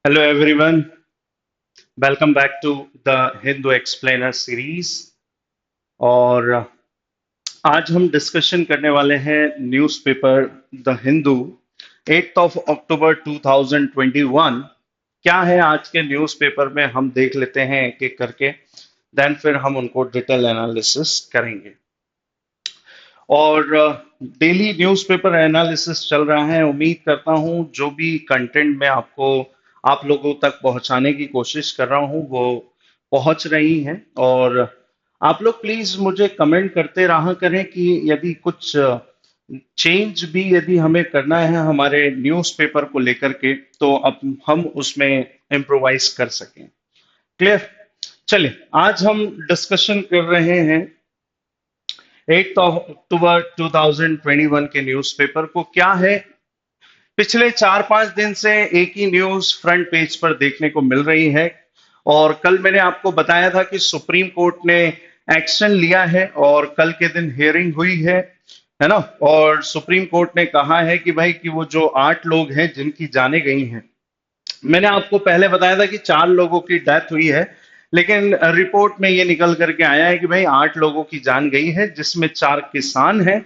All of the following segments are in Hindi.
Hello everyone, welcome back to the Hindu Explainer series और आज हम डिस्कशन करने वाले हैं newspaper the Hindu 8th of October 2021। क्या है आज के न्यूज़पेपर में हम देख लेते हैं एक एक करके, देन फिर हम उनको डिटेल एनालिसिस करेंगे। और डेली न्यूज़पेपर एनालिसिस चल रहा है। उम्मीद करता हूँ जो भी कंटेंट मैं आपको आप लोगों तक पहुंचाने की कोशिश कर रहा हूँ वो पहुंच रही हैं। और आप लोग प्लीज मुझे कमेंट करते रहा करें कि यदि कुछ चेंज भी यदि हमें करना है हमारे न्यूज़पेपर को लेकर के, तो अब हम उसमें इम्प्रोवाइज कर सकें। क्लियर? चलिए, आज हम डिस्कशन कर रहे हैं 8th ऑफ अक्टूबर 2021 के न्यूज़पेपर को। क्या है, पिछले 4-5 दिन से एक ही न्यूज फ्रंट पेज पर देखने को मिल रही है। और कल मैंने आपको बताया था कि सुप्रीम कोर्ट ने एक्शन लिया है और कल के दिन हियरिंग हुई है ना। और सुप्रीम कोर्ट ने कहा है कि भाई कि वो जो 8 लोग हैं जिनकी जाने गई हैं, मैंने आपको पहले बताया था कि 4 लोगों की डेथ हुई है, लेकिन रिपोर्ट में ये निकल करके आया है कि भाई 8 लोगों की जान गई है, जिसमें 4 किसान हैं,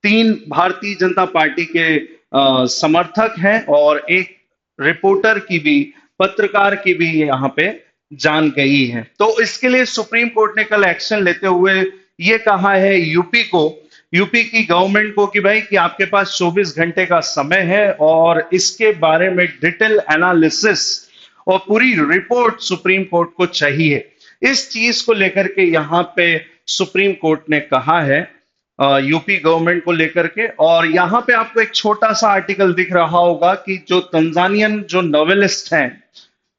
3 भारतीय जनता पार्टी के समर्थक हैं और एक रिपोर्टर की भी, पत्रकार की भी यहाँ पे जान गई है। तो इसके लिए सुप्रीम कोर्ट ने कल एक्शन लेते हुए ये कहा है यूपी की गवर्नमेंट को कि भाई कि आपके पास 24 घंटे का समय है और इसके बारे में डिटेल एनालिसिस और पूरी रिपोर्ट सुप्रीम कोर्ट को चाहिए। इस चीज को लेकर के यहाँ पे सुप्रीम कोर्ट ने कहा है यूपी गवर्नमेंट को लेकर के। और यहाँ पे आपको एक छोटा सा आर्टिकल दिख रहा होगा कि जो तंजानियन जो नॉवेलिस्ट हैं,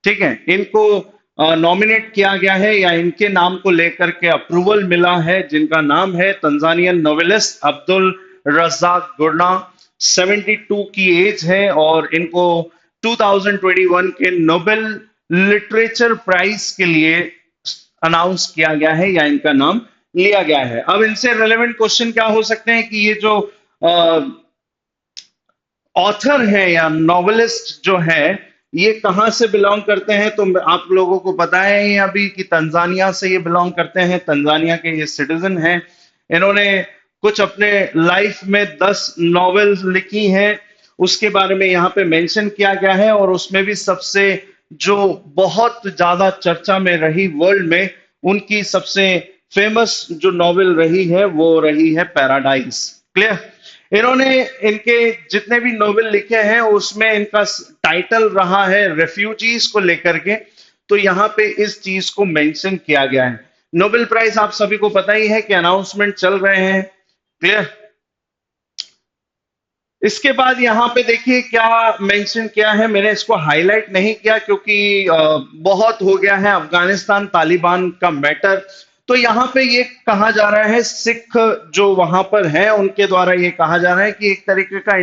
ठीक है, इनको नॉमिनेट किया गया है या इनके नाम को लेकर के अप्रूवल मिला है, जिनका नाम है तंजानियन नोवेलिस्ट अब्दुल रज्जाक गुरना। 72 की एज है और इनको 2021 के नोबेल लिटरेचर प्राइज के लिए अनाउंस किया गया है या इनका नाम लिया गया है। अब इनसे रेलेवेंट क्वेश्चन क्या हो सकते हैं कि ये जो ऑथर है या नॉवेलिस्ट जो है, ये कहां से बिलोंग करते हैं, तो आप लोगों को पता है ये अभी कि तंजानिया से ये बिलोंग करते हैं। तंजानिया के ये सिटीजन हैं। इन्होंने कुछ अपने लाइफ में 10 नॉवेल्स लिखी हैं, उसके बारे में यहाँ पे मेंशन किया गया है। और उसमें भी सबसे जो बहुत ज्यादा चर्चा में रही वर्ल्ड में, उनकी सबसे फेमस जो नॉवेल रही है वो रही है पैराडाइज। क्लियर? इन्होंने इनके जितने भी नोवेल लिखे हैं उसमें इनका टाइटल रहा है रेफ्यूजीज को लेकर के। तो यहाँ पे इस चीज को मेंशन किया गया है। नोबेल प्राइज आप सभी को पता ही है कि अनाउंसमेंट चल रहे हैं। क्लियर? इसके बाद यहाँ पे देखिए क्या मेंशन किया है। मैंने इसको हाईलाइट नहीं किया क्योंकि बहुत हो गया है अफगानिस्तान तालिबान का मैटर। तो यहाँ पे ये कहा जा रहा है, सिख जो वहां पर है उनके द्वारा ये कहा जा रहा है कि एक तरीके का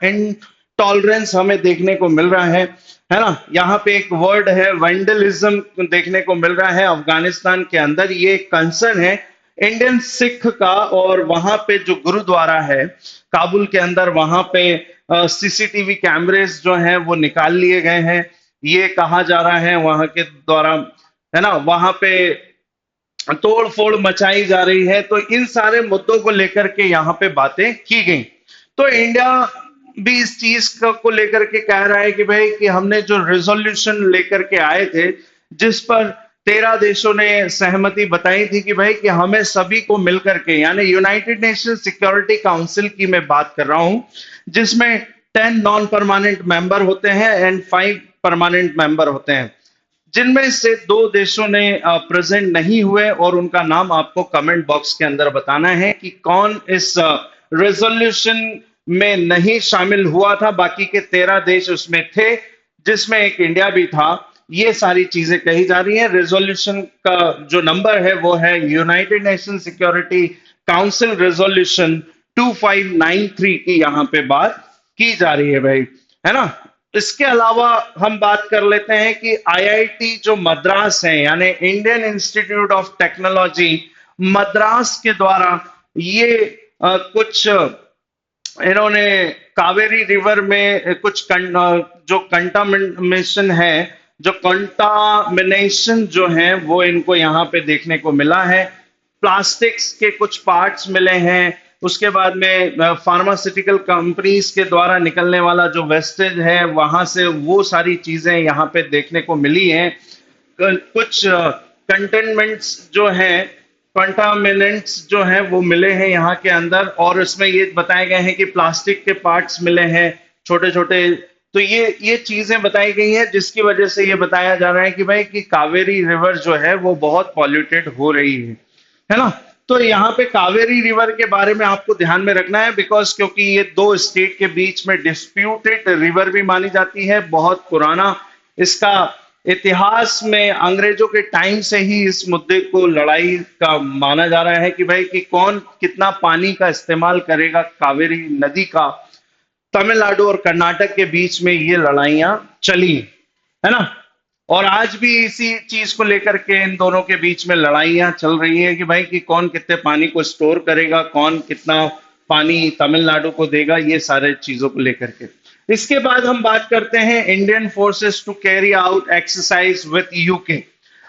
इंटॉलरेंस हमें देखने को मिल रहा है ना। यहाँ पे एक वर्ड है वेंडलिज्म देखने को मिल रहा है अफगानिस्तान के अंदर। ये कंसर्न है इंडियन सिख का। और वहां पे जो गुरुद्वारा है काबुल के अंदर, वहां पे सीसीटीवी कैमरेज जो हैं वो निकाल लिए गए हैं, ये कहा जा रहा है वहां के द्वारा, है ना। वहां पे तोड़ फोड़ मचाई जा रही है। तो इन सारे मुद्दों को लेकर के यहाँ पे बातें की गई। तो इंडिया भी इस चीज को लेकर के कह रहा है कि भाई कि हमने जो रिजोल्यूशन लेकर के आए थे, जिस पर 13 देशों ने सहमति बताई थी कि भाई कि हमें सभी को मिलकर के, यानी यूनाइटेड नेशन सिक्योरिटी काउंसिल की मैं बात कर रहा हूं, जिसमें 10 नॉन परमानेंट मेंबर होते हैं एंड 5 परमानेंट मेंबर होते हैं, जिनमें से 2 देशों ने प्रेजेंट नहीं हुए। और उनका नाम आपको कमेंट बॉक्स के अंदर बताना है कि कौन इस रेजोल्यूशन में नहीं शामिल हुआ था। बाकी के 13 देश उसमें थे, जिसमें एक इंडिया भी था। ये सारी चीजें कही जा रही है। रेजोल्यूशन का जो नंबर है वो है United nation security council resolution 2593 की यहाँ पे बात की जा रही है भाई, है ना। इसके अलावा हम बात कर लेते हैं कि आईआईटी जो मद्रास है, यानी Indian institute of technology Madras के द्वारा ये कुछ इन्होंने कावेरी रिवर में जो कंटामिनेशन है, जो कंटामिनेशन जो है वो इनको यहाँ पे देखने को मिला है। प्लास्टिक्स के कुछ पार्ट्स मिले हैं। उसके बाद में फार्मास्यूटिकल कंपनीज के द्वारा निकलने वाला जो वेस्टेज है वहां से वो सारी चीजें यहाँ पे देखने को मिली हैं। कुछ कंटेनमेंट्स जो हैं, कंटामिनेंट्स जो हैं वो मिले हैं यहाँ के अंदर, और इसमें ये बताए गए हैं कि प्लास्टिक के पार्ट्स मिले हैं छोटे छोटे। तो ये चीजें बताई गई हैं जिसकी वजह से ये बताया जा रहा है कि भाई कि कावेरी रिवर जो है वो बहुत पॉल्यूटेड हो रही है ना। तो यहाँ पे कावेरी रिवर के बारे में आपको ध्यान में रखना है, बिकॉज क्योंकि ये दो स्टेट के बीच में डिस्प्यूटेड रिवर भी मानी जाती है, बहुत पुराना इसका इतिहास में अंग्रेजों के टाइम से ही इस मुद्दे को लड़ाई का माना जा रहा है कि भाई कि कौन कितना पानी का इस्तेमाल करेगा कावेरी नदी का। तमिलनाडु और कर्नाटक के बीच में ये लड़ाइयां चली, है ना। और आज भी इसी चीज को लेकर के इन दोनों के बीच में लड़ाइयां चल रही है कि भाई कि कौन कितने पानी को स्टोर करेगा, कौन कितना पानी तमिलनाडु को देगा, ये सारे चीजों को लेकर के। इसके बाद हम बात करते हैं Indian forces to carry out exercise with UK.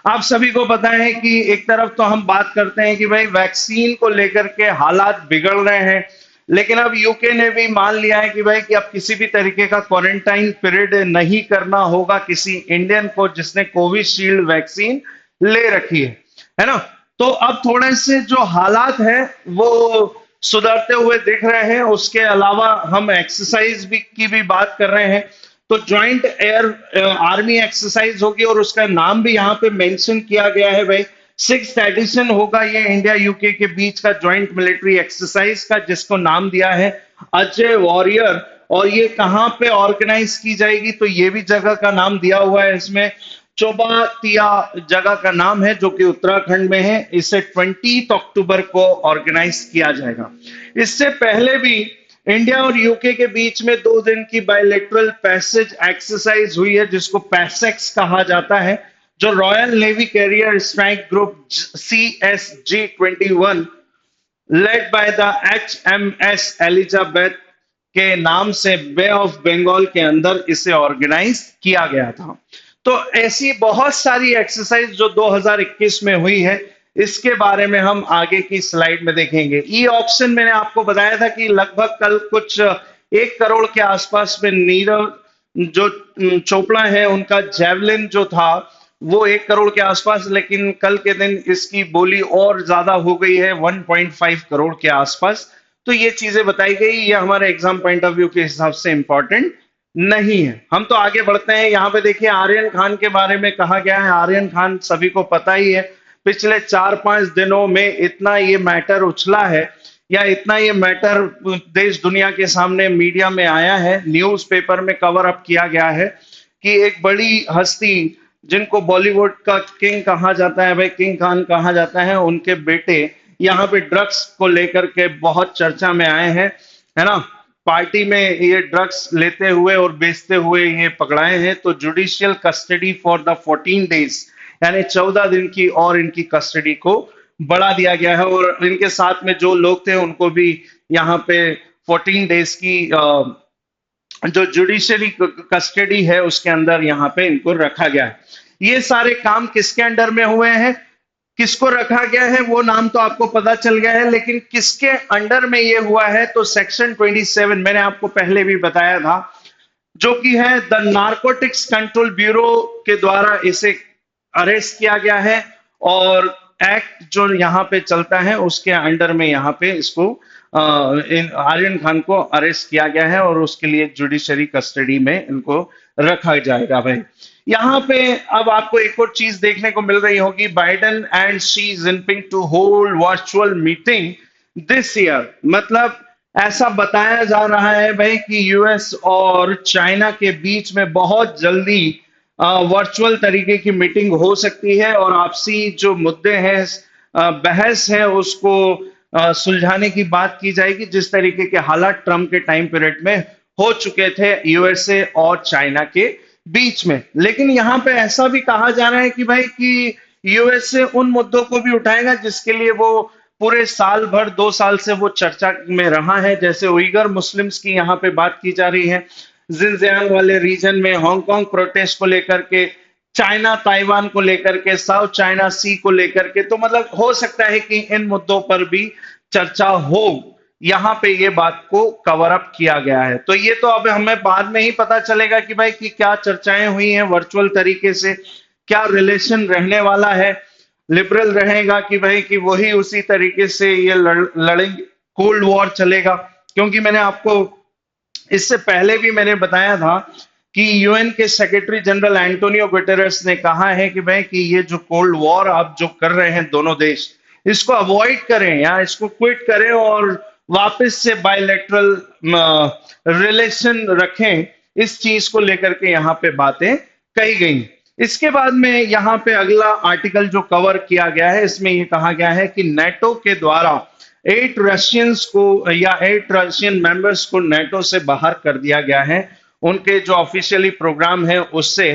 आप सभी को पता है कि एक तरफ तो हम बात करते हैं कि भाई वैक्सीन को लेकर के हालात बिगड़ रहे हैं, लेकिन अब यूके ने भी मान लिया है कि भाई कि अब किसी भी तरीके का क्वारंटाइन पीरियड नहीं करना होगा किसी इंडियन को जिसने कोविशील्ड वैक्सीन ले रखी है ना। तो अब थोड़े से जो हालात है वो सुधरते हुए दिख रहे हैं। उसके अलावा हम एक्सरसाइज की भी बात कर रहे हैं, तो ज्वाइंट एयर आर्मी एक्सरसाइज होगी और उसका नाम भी यहाँ पे मेंशन किया गया है भाई। 6th एडिशन होगा ये इंडिया यूके के बीच का ज्वाइंट मिलिट्री एक्सरसाइज का, जिसको नाम दिया है अजय वॉरियर। और ये कहाँ पे ऑर्गेनाइज की जाएगी, तो ये भी जगह का नाम दिया हुआ है इसमें। चोबातिया जगह का नाम है जो कि उत्तराखंड में है। इसे 20 अक्टूबर को ऑर्गेनाइज किया जाएगा। इससे पहले भी इंडिया और यूके के बीच में 2 दिन की बायलैटरल पैसेज एक्सरसाइज हुई है जिसको पैसेक्स कहा जाता है, जो royal navy carrier strike group CSG-21 led by the HMS Elizabeth के नाम से बे ऑफ बंगाल के अंदर इसे ऑर्गेनाइज किया गया था। तो ऐसी बहुत सारी एक्सरसाइज जो 2021 में हुई है, इसके बारे में हम आगे की स्लाइड में देखेंगे। ई ऑक्शन मैंने आपको बताया था कि लगभग कल कुछ 1 करोड़ के आसपास में नीरज जो चोपड़ा है उनका जेवलिन जो था वो 1 करोड़ के आसपास, लेकिन कल के दिन इसकी बोली और ज्यादा हो गई है 1.5 करोड़ के आसपास। तो ये चीजें बताई गई, ये हमारे एग्जाम पॉइंट ऑफ व्यू के हिसाब से इंपॉर्टेंट नहीं है। हम तो आगे बढ़ते हैं। यहाँ पे देखिए आर्यन खान के बारे में कहा गया है। आर्यन खान सभी को पता ही है, पिछले 4-5 दिनों में इतना ये मैटर उछला है, या इतना ये मैटर देश दुनिया के सामने मीडिया में आया है, न्यूज़पेपर में कवर अप किया गया है कि एक बड़ी हस्ती जिनको बॉलीवुड का किंग कहा जाता है भाई, किंग खान कहा जाता है, उनके बेटे यहाँ पे ड्रग्स को लेकर के बहुत चर्चा में आए हैं, है ना। पार्टी में ये ड्रग्स लेते हुए और बेचते हुए ये पकड़ाए हैं। तो judicial custody for the 14 days, यानी 14 दिन की और इनकी कस्टडी को बढ़ा दिया गया है, और इनके साथ में जो लोग थे उनको भी यहाँ पे 14 डेज की जो जुडिशरी कस्टडी है उसके अंदर यहाँ पे इनको रखा गया है। ये सारे काम किसके अंडर में हुए हैं, किसको रखा गया है, वो नाम तो आपको पता चल गया है, लेकिन किसके अंडर में ये हुआ है, तो सेक्शन 27 मैंने आपको पहले भी बताया था, जो कि है द नारकोटिक्स कंट्रोल ब्यूरो के द्वारा इसे अरेस्ट किया गया है। और एक्ट जो यहाँ पे चलता है उसके अंडर में यहाँ पे इसको इन आर्यन खान को अरेस्ट किया गया है, और उसके लिए जुडिशरी कस्टडी में इनको रखा जाएगा भाई। यहाँ पे अब आपको एक और चीज देखने को मिल रही होगी, Biden and Xi Jinping to hold virtual meeting this year. मतलब ऐसा बताया जा रहा है भाई कि यूएस और चाइना के बीच में बहुत जल्दी वर्चुअल तरीके की मीटिंग हो सकती है, और आपसी जो मुद्दे हैं, बहस है, उसको सुलझाने की बात की जाएगी, जिस तरीके के हालात ट्रम्प के टाइम पीरियड में हो चुके थे यूएसए और चाइना के बीच में। लेकिन यहाँ पे ऐसा भी कहा जा रहा है कि भाई कि यूएसए उन मुद्दों को भी उठाएगा जिसके लिए वो पूरे साल भर 2 साल से वो चर्चा में रहा है। जैसे उइगर मुस्लिम्स की यहाँ पे बात की जा रही है, जिनजियांग वाले रीजन में हांगकांग प्रोटेस्ट को लेकर के, चाइना ताइवान को लेकर के, साउथ चाइना सी को लेकर के, तो मतलब हो सकता है कि इन मुद्दों पर भी चर्चा हो। यहाँ पे ये बात को कवर अप किया गया है। तो ये तो अब हमें बाद में ही पता चलेगा कि भाई कि क्या चर्चाएं हुई हैं वर्चुअल तरीके से, क्या रिलेशन रहने वाला है, लिबरल रहेगा कि भाई कि वही उसी तरीके से ये लड़ेंगे, कोल्ड वॉर चलेगा। क्योंकि मैंने आपको इससे पहले भी मैंने बताया था कि यूएन के सेक्रेटरी जनरल एंटोनियो गुटेरेस ने कहा है कि भाई कि ये जो कोल्ड वॉर आप जो कर रहे हैं दोनों देश, इसको अवॉइड करें या इसको क्विट करें और वापस से बायलैटरल रिलेशन रखें। इस चीज को लेकर के यहाँ पे बातें कही गई। इसके बाद में यहाँ पे अगला आर्टिकल जो कवर किया गया है, इसमें ये कहा गया है कि नेटो के द्वारा 8 रशियंस को या 8 रशियन मेंबर्स को नेटो से बाहर कर दिया गया है, उनके जो ऑफिशियली प्रोग्राम है उससे।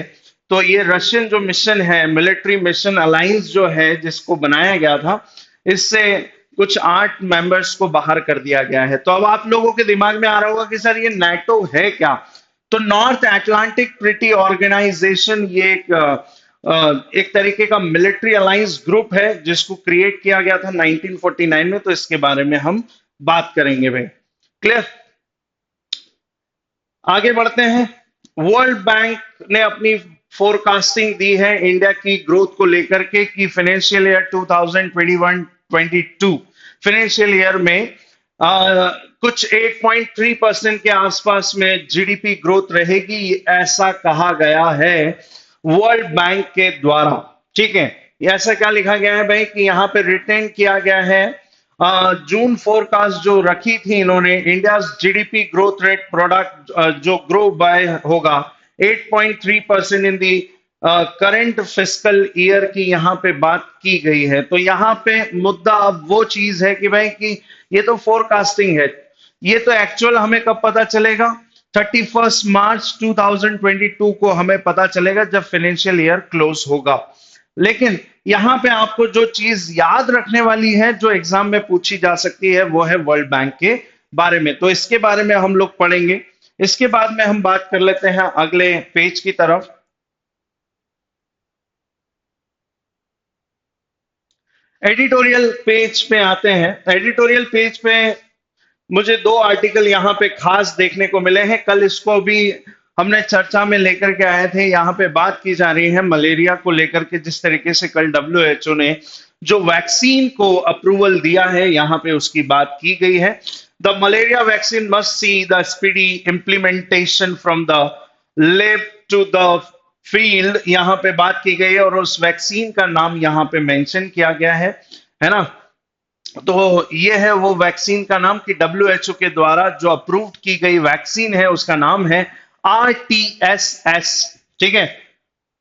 तो ये रशियन जो मिशन है, मिलिट्री मिशन अलायंस जो है जिसको बनाया गया था, इससे कुछ 8 मेंबर्स को बाहर कर दिया गया है। तो अब आप लोगों के दिमाग में आ रहा होगा कि सर ये नेटो है क्या? तो नॉर्थ अटलांटिक ट्रीटी ऑर्गेनाइजेशन, ये एक तरीके का मिलिट्री अलायंस ग्रुप है जिसको क्रिएट किया गया था 1949 में। तो इसके बारे में हम बात करेंगे भाई। क्लियर? आगे बढ़ते हैं। वर्ल्ड बैंक ने अपनी फोरकास्टिंग दी है इंडिया की ग्रोथ को लेकर के कि फाइनेंशियल ईयर 2021-22 फाइनेंशियल ईयर में कुछ 8.3% के आसपास में जीडीपी ग्रोथ रहेगी, ऐसा कहा गया है वर्ल्ड बैंक के द्वारा। ठीक है, ऐसा क्या लिखा गया है भाई कि यहाँ पे रिटेन किया गया है जून फोरकास्ट जो रखी थी इन्होंने, India GDP growth rate product जो ग्रो बाय होगा 8.3% इन दी करंट फिस्कल ईयर की यहाँ पे बात की गई है। तो यहाँ पे मुद्दा अब वो चीज है कि भाई कि ये तो फोरकास्टिंग है, ये तो एक्चुअल हमें कब पता चलेगा? 31 मार्च 2022 को हमें पता चलेगा जब फाइनेंशियल ईयर क्लोज होगा। लेकिन यहां पे आपको जो चीज याद रखने वाली है, जो एग्जाम में पूछी जा सकती है, वो है वर्ल्ड बैंक के बारे में। तो इसके बारे में हम लोग पढ़ेंगे। इसके बाद में हम बात कर लेते हैं अगले पेज की तरफ। एडिटोरियल पेज पे आते हैं। एडिटोरियल पेज पे मुझे 2 आर्टिकल यहाँ पे खास देखने को मिले हैं। कल इसको भी हमने चर्चा में लेकर के आए थे। यहाँ पे बात की जा रही है मलेरिया को लेकर के, जिस तरीके से कल डब्ल्यूएचओ ने जो वैक्सीन को अप्रूवल दिया है, यहाँ पे उसकी बात की गई है। The malaria vaccine must see the speedy implementation from the lab to the field, यहाँ पे बात की गई है और उस वैक्सीन का नाम यहाँ पे मेंशन किया गया है ना। तो ये है वो वैक्सीन का नाम कि डब्ल्यूएचओ के द्वारा जो अप्रूव्ड की गई वैक्सीन है उसका नाम है RTSS। ठीक है,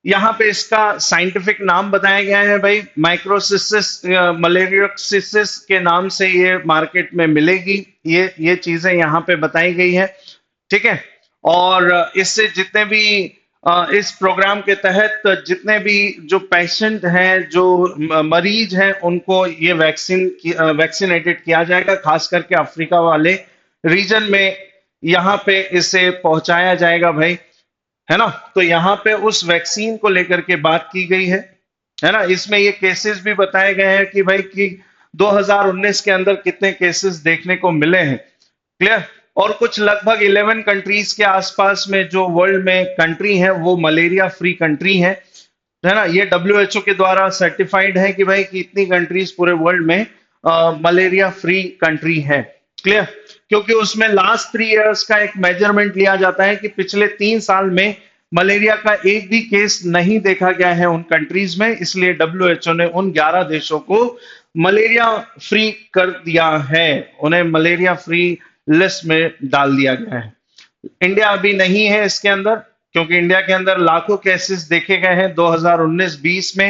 यहाँ पे इसका साइंटिफिक नाम बताया गया है भाई, माइक्रोसिसिस मलेरियोसिस के नाम से ये मार्केट में मिलेगी। ये चीजें यहाँ पे बताई गई है। ठीक है, और इससे जितने भी इस प्रोग्राम के तहत जितने भी जो पेशेंट हैं, जो मरीज हैं, उनको ये वैक्सीनेटेड किया जाएगा। खास करके अफ्रीका वाले रीजन में यहाँ पे इसे पहुंचाया जाएगा भाई, है ना। तो यहाँ पे उस वैक्सीन को लेकर के बात की गई है ना। इसमें ये केसेस भी बताए गए हैं कि भाई कि 2019 के अंदर कितने केसेस देखने को मिले हैं। क्लियर? और कुछ लगभग 11 कंट्रीज के आसपास में जो वर्ल्ड में कंट्री है वो मलेरिया फ्री कंट्री है ना। ये डब्ल्यूएचओ के द्वारा सर्टिफाइड है कि भाई कि इतनी कंट्रीज पूरे वर्ल्ड में मलेरिया फ्री कंट्री है। क्लियर? क्योंकि उसमें लास्ट 3 इयर्स का एक मेजरमेंट लिया जाता है कि पिछले 3 साल में मलेरिया का एक भी केस नहीं देखा गया है उन कंट्रीज में, इसलिए डब्ल्यूएचओ ने उन 11 देशों को मलेरिया फ्री कर दिया है, उन्हें मलेरिया फ्री लिस्ट में डाल दिया गया है। इंडिया अभी नहीं है इसके अंदर, क्योंकि इंडिया के अंदर लाखों केसेस देखे गए हैं 2019-20 में,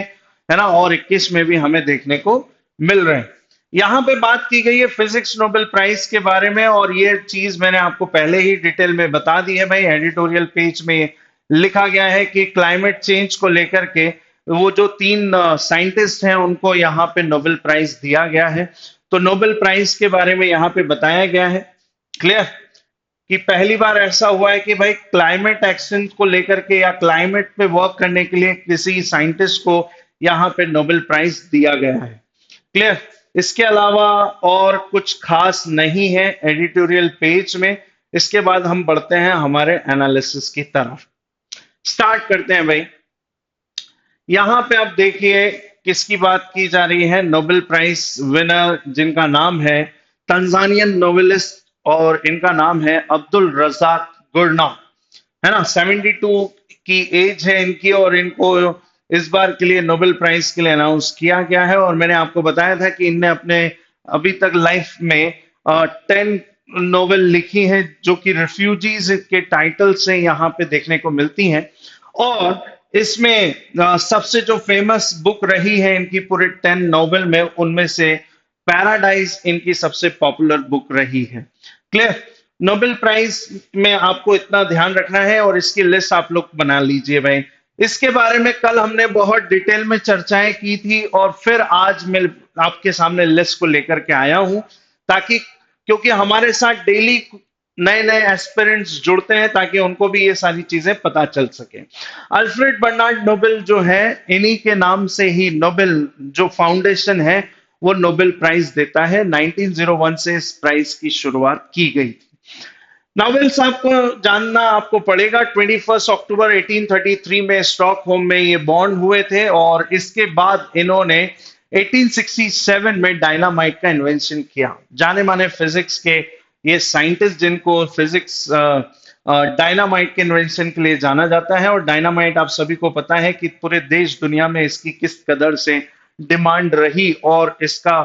है ना, और 21 में भी हमें देखने को मिल रहे हैं। यहाँ पे बात की गई है फिजिक्स नोबेल प्राइज के बारे में, और ये चीज मैंने आपको पहले ही डिटेल में बता दी है भाई। एडिटोरियल पेज में लिखा गया है कि क्लाइमेट चेंज को लेकर के वो जो 3 साइंटिस्ट हैं उनको यहाँ पे नोबेल प्राइज दिया गया है। तो नोबेल प्राइज के बारे में यहाँ पे बताया गया है। क्लियर? कि पहली बार ऐसा हुआ है कि भाई क्लाइमेट एक्शन को लेकर के या क्लाइमेट पे वर्क करने के लिए किसी साइंटिस्ट को यहाँ पे नोबेल प्राइज दिया गया है। क्लियर? इसके अलावा और कुछ खास नहीं है एडिटोरियल पेज में। इसके बाद हम बढ़ते हैं हमारे एनालिसिस की तरफ। स्टार्ट करते हैं भाई। यहाँ पे आप देखिए किसकी बात की जा रही है। नोबेल प्राइज विनर जिनका नाम है तंजानियन नोवेलिस्ट, और इनका नाम है अब्दुल रजाक गुरना, है ना। 72 की एज है इनकी, और इनको इस बार के लिए नोबेल प्राइज के लिए अनाउंस किया गया है। और मैंने आपको बताया था कि इनने अपने अभी तक लाइफ में 10 नोवेल लिखी हैं जो कि रिफ्यूजीज के टाइटल से यहाँ पे देखने को मिलती हैं। और इसमें सबसे जो फेमस बुक रही है इनकी पूरे 10 नोवेल में, उनमें से पैराडाइज इनकी सबसे पॉपुलर बुक रही है। क्लियर? नोबेल प्राइज में आपको इतना ध्यान रखना है, और इसकी लिस्ट आप लोग बना लीजिए भाई। इसके बारे में कल हमने बहुत डिटेल में चर्चाएं की थी, और फिर आज मैं आपके सामने लिस्ट को लेकर के आया हूं, ताकि क्योंकि हमारे साथ डेली नए नए एस्पिरेंट्स जुड़ते हैं, ताकि उनको भी ये सारी चीजें पता चल सके। अल्फ्रेड बर्नार्ड नोबेल जो है, इन्हीं के नाम से ही नोबेल जो फाउंडेशन है वो नोबेल प्राइज देता है। 1901 से इस प्राइज की शुरुआत की गई थी। नोबेल साहब को जानना आपको पड़ेगा। 21 अक्टूबर 1833 में स्टॉकहोम में ये बॉर्न हुए थे, और इसके बाद इन्होंने 1867 में डायनामाइट का इन्वेंशन किया। जाने माने फिजिक्स के ये साइंटिस्ट जिनको फिजिक्स डायनामाइट के इन्वेंशन के लिए जाना जाता है। और डायनामाइट आप सभी को पता है कि पूरे देश दुनिया में इसकी किस कदर से डिमांड रही, और इसका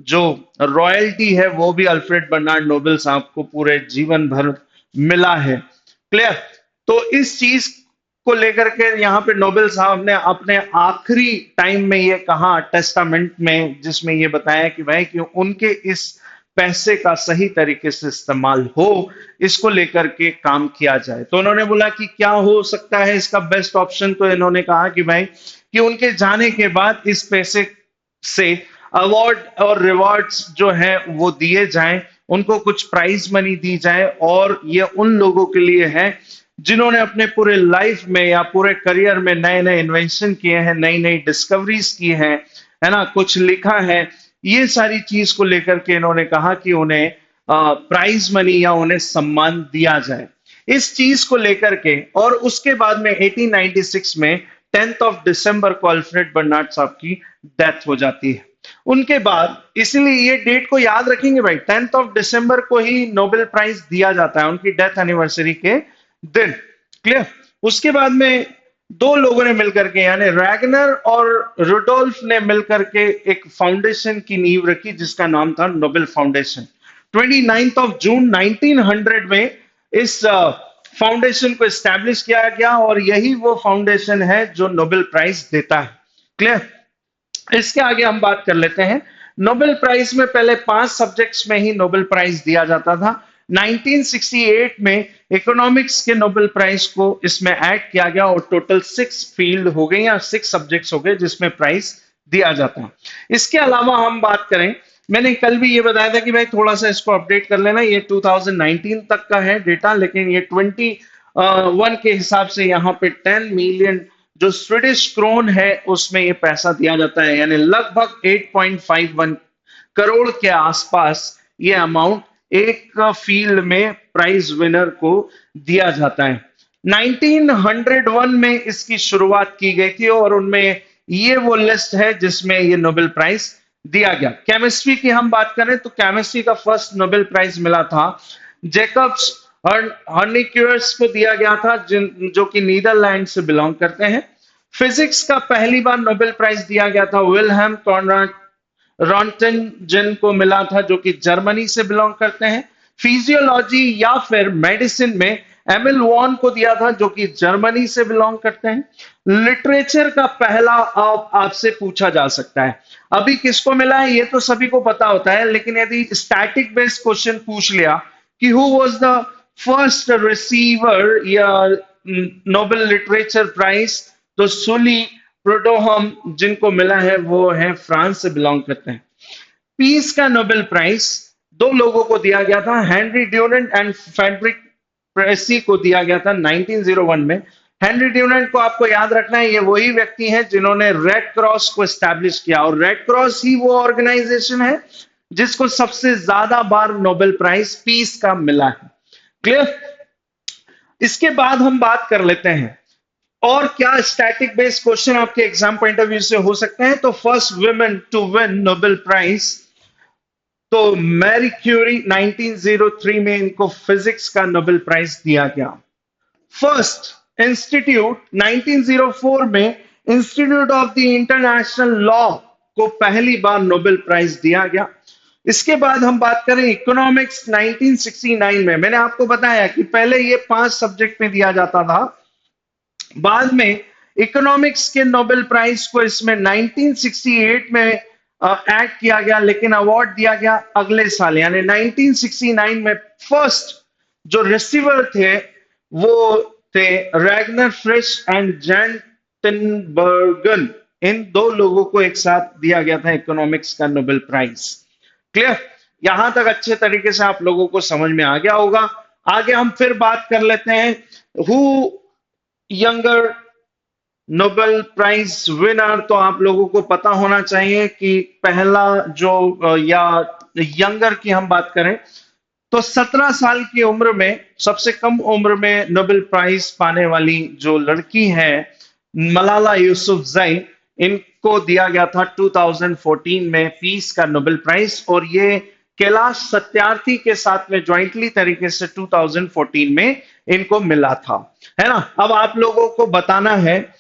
जो रॉयल्टी है वो भी अल्फ्रेड बर्नार्ड नोबेल साहब को पूरे जीवन भर मिला है। क्लियर? तो इस चीज को लेकर के यहाँ पे नोबेल साहब ने अपने आखिरी टाइम में ये कहा टेस्टामेंट में, जिसमें ये बताया कि भाई कि उनके इस पैसे का सही तरीके से इस्तेमाल हो, इसको लेकर के काम किया जाए। तो उन्होंने बोला कि क्या हो सकता है इसका बेस्ट ऑप्शन। तो इन्होंने कहा कि भाई कि उनके जाने के बाद इस पैसे से अवार्ड और रिवॉर्ड्स जो है वो दिए जाएं, उनको कुछ प्राइज मनी दी जाए, और ये उन लोगों के लिए है जिन्होंने अपने पूरे लाइफ में या पूरे करियर में नए नए इन्वेंशन किए हैं, नई नई डिस्कवरीज की है ना, कुछ लिखा है। ये सारी चीज को लेकर के इन्होंने कहा कि उन्हें प्राइज मनी या उन्हें सम्मान दिया जाए, इस चीज को लेकर के। और उसके बाद में 1896 में 10 दिसंबर को अल्फ्रेड बर्नार्ड साहब की डेथ हो जाती है। उनके बाद, इसलिए ये डेट को याद रखेंगे भाई, 10 दिसंबर को ही नोबेल प्राइज दिया जाता है उनकी डेथ एनिवर्सरी के दिन। क्लियर? उसके बाद में दो लोगों ने मिलकर के, यानी रैगनर और रुडोल्फ ने मिलकर के एक फाउंडेशन की नींव रखी जिसका नाम था नोबेल फाउंडेशन। 29 जून 1900 में इस फाउंडेशन को एस्टैब्लिश किया गया, और यही वो फाउंडेशन है जो नोबेल प्राइज देता है। क्लियर? इसके आगे हम बात कर लेते हैं। नोबेल प्राइज में पहले 5 सब्जेक्ट्स में ही नोबेल प्राइज दिया जाता था। 1968 में इकोनॉमिक्स के नोबेल प्राइज को इसमें ऐड किया गया, और टोटल 6 फील्ड हो गए या 6 सब्जेक्ट्स हो गए जिसमें प्राइज दिया जाता है। इसके अलावा हम बात करें, मैंने कल भी ये बताया था कि भाई थोड़ा सा इसको अपडेट कर लेना। ये 2019 तक का है डेटा, लेकिन ये 21 के हिसाब से यहाँ पे 10 मिलियन जो स्वीडिश क्रोन है उसमें ये पैसा दिया जाता है, यानी लगभग 8.51 करोड़ के आसपास ये अमाउंट एक फील्ड में प्राइज विनर को दिया जाता है। 1901 में इसकी शुरुआत की गई थी, और उनमें ये वो लिस्ट है जिसमें ये नोबेल प्राइज दिया गया। केमिस्ट्री की हम बात करें तो केमिस्ट्री का फर्स्ट नोबेल प्राइज मिला था जैकब्स हर्निक्यूअर्स को दिया गया था, जो कि नीदरलैंड से बिलोंग करते हैं। फिजिक्स का पहली बार नोबेल प्राइज दिया गया था विल्हेम कॉनराड रॉन्टनजन को मिला था, जो कि जर्मनी से बिलोंग करते हैं। फिजियोलॉजी या फिर मेडिसिन में एमिल वॉन को दिया था, जो कि जर्मनी से बिलोंग करते हैं। लिटरेचर का पहला आपसे पूछा जा सकता है अभी किसको मिला है, ये तो सभी को पता होता है, लेकिन यदि स्टैटिक बेस्ड क्वेश्चन पूछ लिया कि who was the first receiver या नोबेल लिटरेचर प्राइज, तो सुली प्रोडोहम जिनको मिला है वो है फ्रांस से बिलोंग करते हैं। पीस का नोबेल प्राइज दो लोगों को दिया गया था, हेनरी ड्यूनेंट एंड फ्रेडरिक प्रेसी को दिया गया था 1901 में। हेनरी ड्यूनेंट को आपको याद रखना है, ये वही व्यक्ति हैं जिन्होंने रेड क्रॉस को एस्टैब्लिश किया, और रेड क्रॉस ही वो ऑर्गेनाइजेशन है जिसको सबसे ज्यादा बार नोबेल प्राइज पीस का मिला है। क्लियर? इसके बाद हम बात कर लेते हैं और क्या स्टैटिक बेस्ड क्वेश्चन आपके एग्जाम पॉइंट ऑफ व्यू से हो सकते हैं। तो first women to win Nobel prize, तो मैरी क्यूरी 1903 में इनको फिजिक्स का नोबेल प्राइज दिया गया। फर्स्ट इंस्टीट्यूट 1904 में institute of the international law को पहली बार नोबेल प्राइज दिया गया। इसके बाद हम बात करें इकोनॉमिक्स 1969 में, मैंने आपको बताया कि पहले ये 5 सब्जेक्ट में दिया जाता था, बाद में इकोनॉमिक्स के नोबेल प्राइज को इसमें 1968 में ऐड किया गया, लेकिन अवार्ड दिया गया अगले साल यानी 1969 में। फर्स्ट जो रिसीवर थे वो थे रैगनर फ्रिश एंड जैन टिनबर्गन, इन दो लोगों को एक साथ दिया गया था इकोनॉमिक्स का नोबेल प्राइज। क्लियर? यहां तक अच्छे तरीके से आप लोगों को समझ में आ गया होगा। आगे हम फिर बात कर लेते हैं who younger Nobel prize winner. तो आप लोगों को पता होना चाहिए कि पहला जो या यंगर की हम बात करें तो 17 साल की उम्र में सबसे कम उम्र में नोबेल प्राइज पाने वाली जो लड़की है मलाला यूसुफजई, इनको दिया गया था 2014 में पीस का नोबेल प्राइज, और ये कैलाश सत्यार्थी के साथ में ज्वाइंटली तरीके से 2014 में इनको मिला था, है ना। अब आप लोगों को बताना है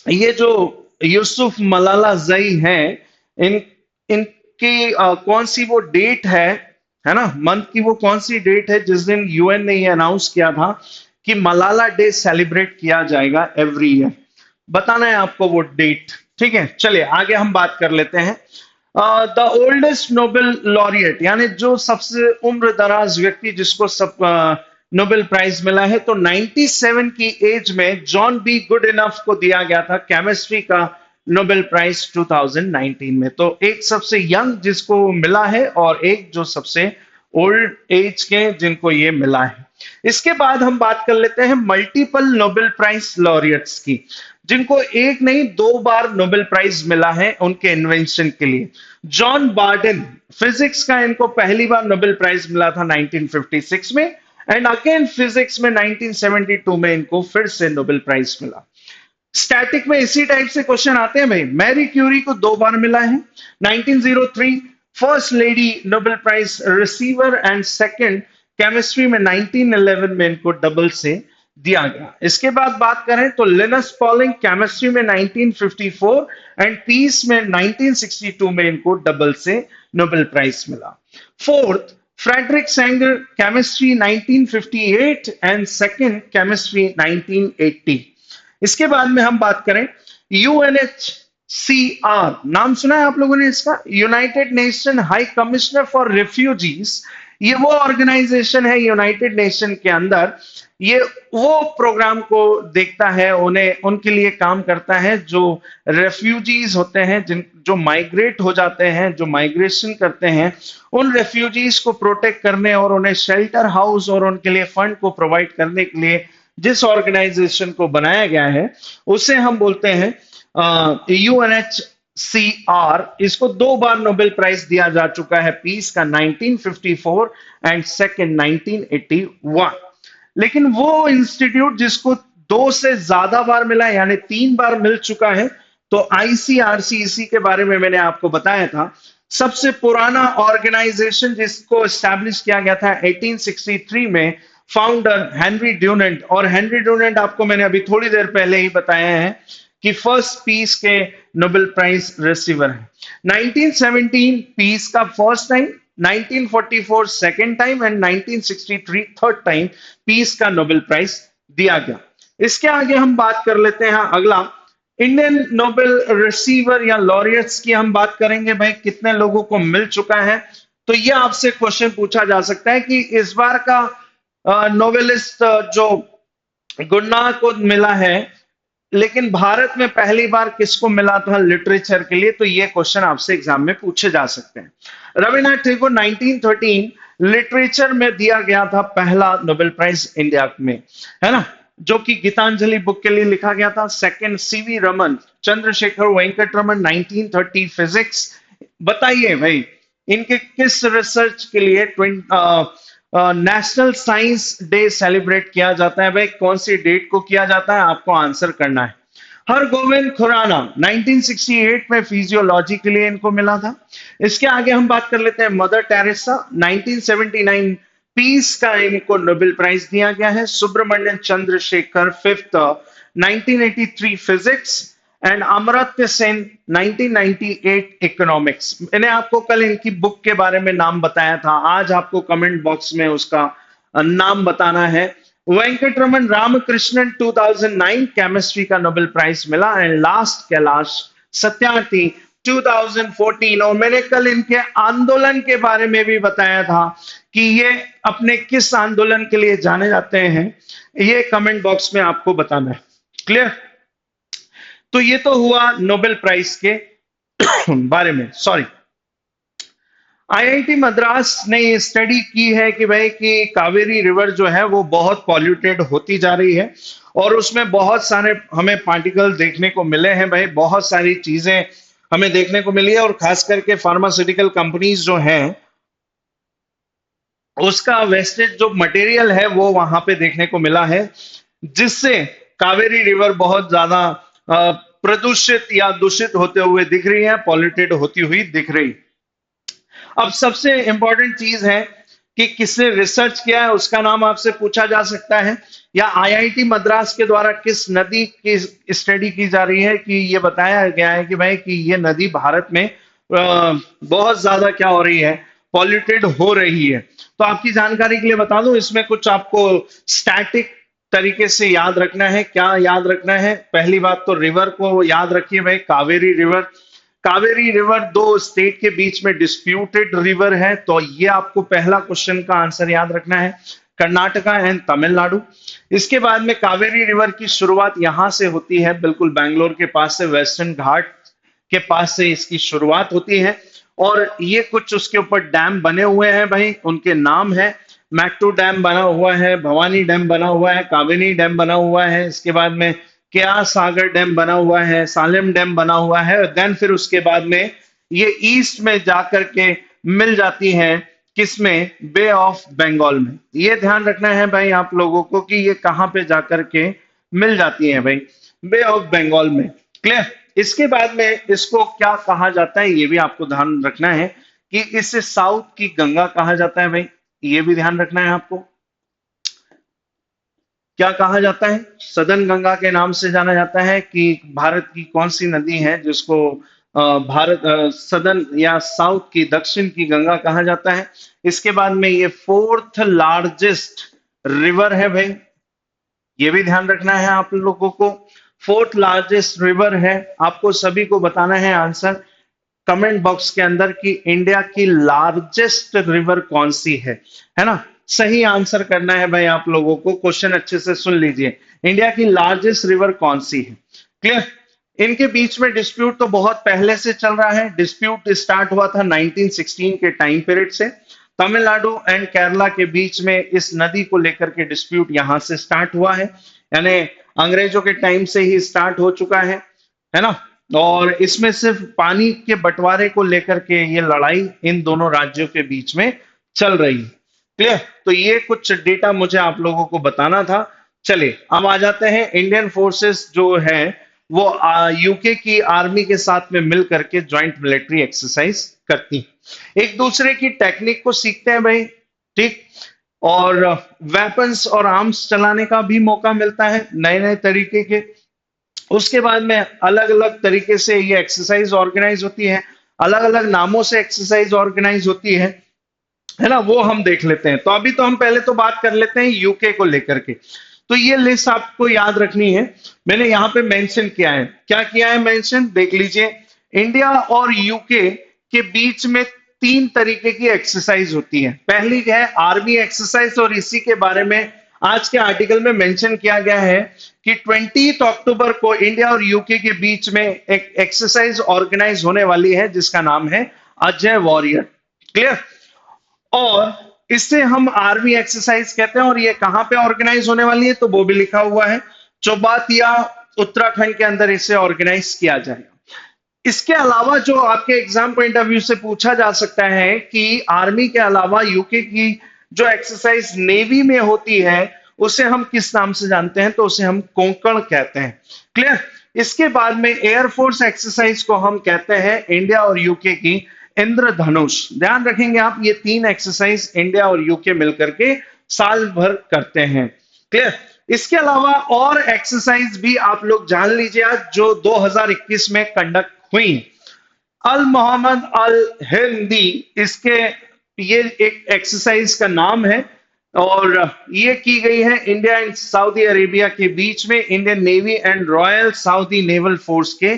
ये जो यूसुफ मलाला जई हैं, इन इनकी कौन सी वो डेट है ना, मंथ की वो कौन सी डेट है जिस दिन यूएन ने ये अनाउंस किया था कि मलाला डे सेलिब्रेट किया जाएगा एवरी ईयर। बताना है आपको वो डेट, ठीक है। चलिए आगे हम बात कर लेते हैं। द ओल्डेस्ट नोबेल लॉरिएट यानी जो सबसे उम्र दराज व्यक्ति जिसको सब नोबेल प्राइज मिला है, तो 97 की एज में जॉन बी गुड इनफ को दिया गया था केमिस्ट्री का नोबेल प्राइज 2019 में। तो एक सबसे यंग जिसको मिला है और एक जो सबसे ओल्ड एज के जिनको ये मिला है। इसके बाद हम बात कर लेते हैं मल्टीपल नोबेल प्राइज लॉरिएट्स की, जिनको एक नहीं 2 बार नोबेल प्राइज मिला है उनके इन्वेंशन के लिए। जॉन बार्डन फिजिक्स का इनको पहली बार नोबेल प्राइज मिला था 1956 में, एंड अगेन फिजिक्स में 1972 में इनको फिर से नोबेल प्राइज मिला। स्टैटिक में इसी टाइप से क्वेश्चन आते हैं भाई। मैरी क्यूरी को 2 बार मिला है, 1903 first lady Nobel prize receiver, and second chemistry में 1911 में इनको डबल से दिया गया। इसके बाद बात करें तो लिनस पॉलिंग केमिस्ट्री में 1954 एंड पीस में 1962 में इनको डबल से नोबेल प्राइज मिला। Fourth Frederick Sanger chemistry 1958 and second chemistry 1980। इसके बाद में हम बात करें यूएनएचसीआर, नाम सुना है आप लोगों ने इसका, United nation high commissioner for refugees. ये वो ऑर्गेनाइजेशन है यूनाइटेड नेशन के अंदर, ये वो प्रोग्राम को देखता है, उन्हें उनके लिए काम करता है जो रेफ्यूजीज होते हैं, जिन जो माइग्रेट हो जाते हैं, जो माइग्रेशन करते हैं, उन रेफ्यूजीज को प्रोटेक्ट करने और उन्हें शेल्टर हाउस और उनके लिए फंड को प्रोवाइड करने के लिए जिस ऑर्गेनाइजेशन को बनाया गया है उसे हम बोलते हैं यूएनएचसीआर। इसको 2 बार नोबेल प्राइज दिया जा चुका है, पीस का 1954 एंड सेकंड 1981। लेकिन वो इंस्टीट्यूट जिसको 2 से ज्यादा बार मिला है यानी 3 बार मिल चुका है, तो आईसीआरसी, इसी के बारे में मैंने आपको बताया था। सबसे पुराना ऑर्गेनाइजेशन जिसको एस्टैब्लिश किया गया था 1863 में, फाउंडर हेनरी ड्यूनेंट, और हेनरी ड्यूनेंट आपको मैंने अभी थोड़ी देर पहले ही बताया है कि फर्स्ट पीस के नोबेल प्राइज रिसीवर है। 1917 पीस का first time, 1944 second time and 1963 third time peace का नोबेल प्राइज दिया गया। इसके आगे हम बात कर लेते हैं अगला इंडियन नोबेल रिसीवर या लॉरियट्स की हम बात करेंगे। भाई कितने लोगों को मिल चुका है, तो यह आपसे क्वेश्चन पूछा जा सकता है कि इस बार का नोवेलिस्ट जो गुन्ना को मिला है लेकिन भारत में पहली बार किसको मिला था लिटरेचर के लिए? तो ये क्वेश्चन आपसे एग्जाम में पूछे जा सकते हैं। रविन्द्रनाथ टैगोर 1913 लिटरेचर में दिया गया था पहला नोबेल प्राइज इंडिया में, है ना, जो कि गीतांजलि बुक के लिए लिखा गया था। Second C V Raman, Chandrasekhar Venkata Raman 1930 physics. बताइए भाई, इनके किस रिसर्च के लिए नेशनल साइंस डे सेलिब्रेट किया जाता है? भाई कौन सी डेट को किया जाता है, आपको आंसर करना है। हरगोविंद खुराना 1968 में फिजियोलॉजी के लिए इनको मिला था। इसके आगे हम बात कर लेते हैं मदर टेरेसा 1979 पीस का इनको नोबेल प्राइज दिया गया है। Subrahmanyan Chandrasekhar fifth 1983 physics and Amartya Sen 1998 economics. मैंने आपको कल इनकी बुक के बारे में नाम बताया था, आज आपको कमेंट बॉक्स में उसका नाम बताना है। वेंकटरमन रामकृष्णन 2009 केमिस्ट्री का नोबेल प्राइज मिला। And last Kailash Satyarthi 2014। और मैंने कल इनके आंदोलन के बारे में भी बताया था कि ये अपने किस आंदोलन के लिए जाने जाते हैं, ये कमेंट बॉक्स में आपको बताना है। क्लियर? तो ये तो हुआ नोबेल प्राइज के बारे में। सॉरी, आईआईटी मद्रास ने ये स्टडी की है कि भाई कि कावेरी रिवर जो है वो बहुत पॉल्यूटेड होती जा रही है और उसमें बहुत सारे हमें पार्टिकल देखने को मिले हैं। भाई बहुत सारी चीजें हमें देखने को मिली है और खास करके फार्मास्यूटिकल कंपनीज जो हैं उसका वेस्टेज जो मटेरियल है वो वहां पे देखने को मिला है, जिससे कावेरी रिवर बहुत ज्यादा प्रदूषित या दूषित होते हुए दिख रही है, पॉल्यूटेड होती हुई दिख रही। अब सबसे इंपॉर्टेंट चीज है कि किसने रिसर्च किया है, उसका नाम आपसे पूछा जा सकता है, या आईआईटी मद्रास के द्वारा किस नदी की स्टडी की जा रही है कि ये बताया गया है कि भाई कि ये नदी भारत में बहुत ज्यादा क्या हो रही है, पॉल्यूटेड हो रही है। तो आपकी जानकारी के लिए बता दूं, इसमें कुछ आपको स्टैटिक तरीके से याद रखना है। क्या याद रखना है? पहली बात तो रिवर को याद रखिए भाई, कावेरी रिवर। कावेरी रिवर दो स्टेट के बीच में डिस्प्यूटेड रिवर है, तो ये आपको पहला क्वेश्चन का आंसर याद रखना है, कर्नाटका एंड तमिलनाडु। इसके बाद में कावेरी रिवर की शुरुआत यहां से होती है, बिल्कुल बैंगलोर के पास से, वेस्टर्न घाट के पास से इसकी शुरुआत होती है। और ये कुछ उसके ऊपर डैम बने हुए हैं भाई, उनके नाम है, मैक्टू डैम बना हुआ है, भवानी डैम बना हुआ है, कावेरी डैम बना हुआ है, इसके बाद में क्या सागर डैम बना हुआ है, सालेम डैम बना हुआ है। देन फिर उसके बाद में ये ईस्ट में जाकर के मिल जाती है किसमें? बे ऑफ बंगाल में। ये ध्यान रखना है भाई आप लोगों को कि ये कहां पे जाकर के मिल जाती है भाई, बे ऑफ बंगाल में। क्लियर? इसके बाद में इसको क्या कहा जाता है ये भी आपको ध्यान रखना है कि इसे साउथ की गंगा कहा जाता है भाई, ये भी ध्यान रखना है आपको। क्या कहा जाता है? सदन गंगा के नाम से जाना जाता है कि भारत की कौन सी नदी है जिसको भारत सदन या साउथ की, दक्षिण की गंगा कहा जाता है। इसके बाद में ये फोर्थ लार्जेस्ट रिवर है भाई, ये भी ध्यान रखना है आप लोगों को। फोर्थ लार्जेस्ट रिवर है, आपको सभी को बताना है आंसर कमेंट बॉक्स के अंदर कि इंडिया की लार्जेस्ट रिवर कौन सी है ना? सही आंसर करना है भाई आप लोगों को। क्वेश्चन अच्छे से सुन लीजिए, इंडिया की लार्जेस्ट रिवर कौन सी है? क्लियर? इनके बीच में डिस्प्यूट तो बहुत पहले से चल रहा है। डिस्प्यूट स्टार्ट हुआ था 1916 के टाइम पीरियड से। तमिलनाडु एंड केरला के बीच में इस नदी को लेकर के डिस्प्यूट यहां से स्टार्ट हुआ है, यानी अंग्रेजों के टाइम से ही स्टार्ट हो चुका है ना? और इसमें सिर्फ पानी के बंटवारे को लेकर के ये लड़ाई इन दोनों राज्यों के बीच में चल रही है। क्लियर? तो ये कुछ डेटा मुझे आप लोगों को बताना था। चलिए अब आ जाते हैं, इंडियन फोर्सेस जो है वो यूके की आर्मी के साथ में मिल करके ज्वाइंट मिलिट्री एक्सरसाइज करती है, एक दूसरे की टेक्निक को सीखते हैं भाई, ठीक, और वेपन्स और आर्म्स चलाने का भी मौका मिलता है नए नए तरीके के। उसके बाद में अलग अलग तरीके से ये एक्सरसाइज ऑर्गेनाइज होती है, अलग अलग नामों से एक्सरसाइज ऑर्गेनाइज होती है ना, वो हम देख लेते हैं। तो अभी तो हम पहले तो बात कर लेते हैं यूके को लेकर के। तो ये लिस्ट आपको याद रखनी है, मैंने यहां पे मेंशन किया है। क्या किया है मेंशन? देख लीजिए, इंडिया और यूके के बीच में तीन तरीके की एक्सरसाइज होती है। पहली है आर्मी एक्सरसाइज और इसी के बारे में आज के आर्टिकल में मेंशन किया गया है कि 20 अक्टूबर को इंडिया और यूके के बीच में एक एक्सरसाइज ऑर्गेनाइज होने वाली है जिसका नाम है अजय वॉरियर। क्लियर? और इससे हम आर्मी एक्सरसाइज कहते हैं, और ये कहां पे ऑर्गेनाइज होने वाली है तो वो भी लिखा हुआ है, चौबातिया उत्तराखंड के अंदर इसे ऑर्गेनाइज किया जाएगा। इसके अलावा जो आपके एग्जाम पॉइंट ऑफ व्यू से पूछा जा सकता है कि आर्मी के अलावा यूके की जो एक्सरसाइज नेवी में होती है उसे हम किस नाम से जानते हैं, तो उसे हम कोंकण कहते हैं। क्लियर? इसके बाद में एयरफोर्स एक्सरसाइज को हम कहते हैं इंडिया और यूके की इंद्रधनुष। ध्यान रखेंगे आप, ये तीन एक्सरसाइज इंडिया और यूके मिलकर के साल भर करते हैं। क्लियर? इसके अलावा और एक्सरसाइज भी आप लोग जान लीजिए आज जो 2021 में कंडक्ट हुई। अल मोहम्मद अल हिंदी, इसके ये एक एक्सरसाइज का नाम है और ये की गई है इंडिया एंड सऊदी अरेबिया के बीच में, Indian navy and royal Saudi naval force के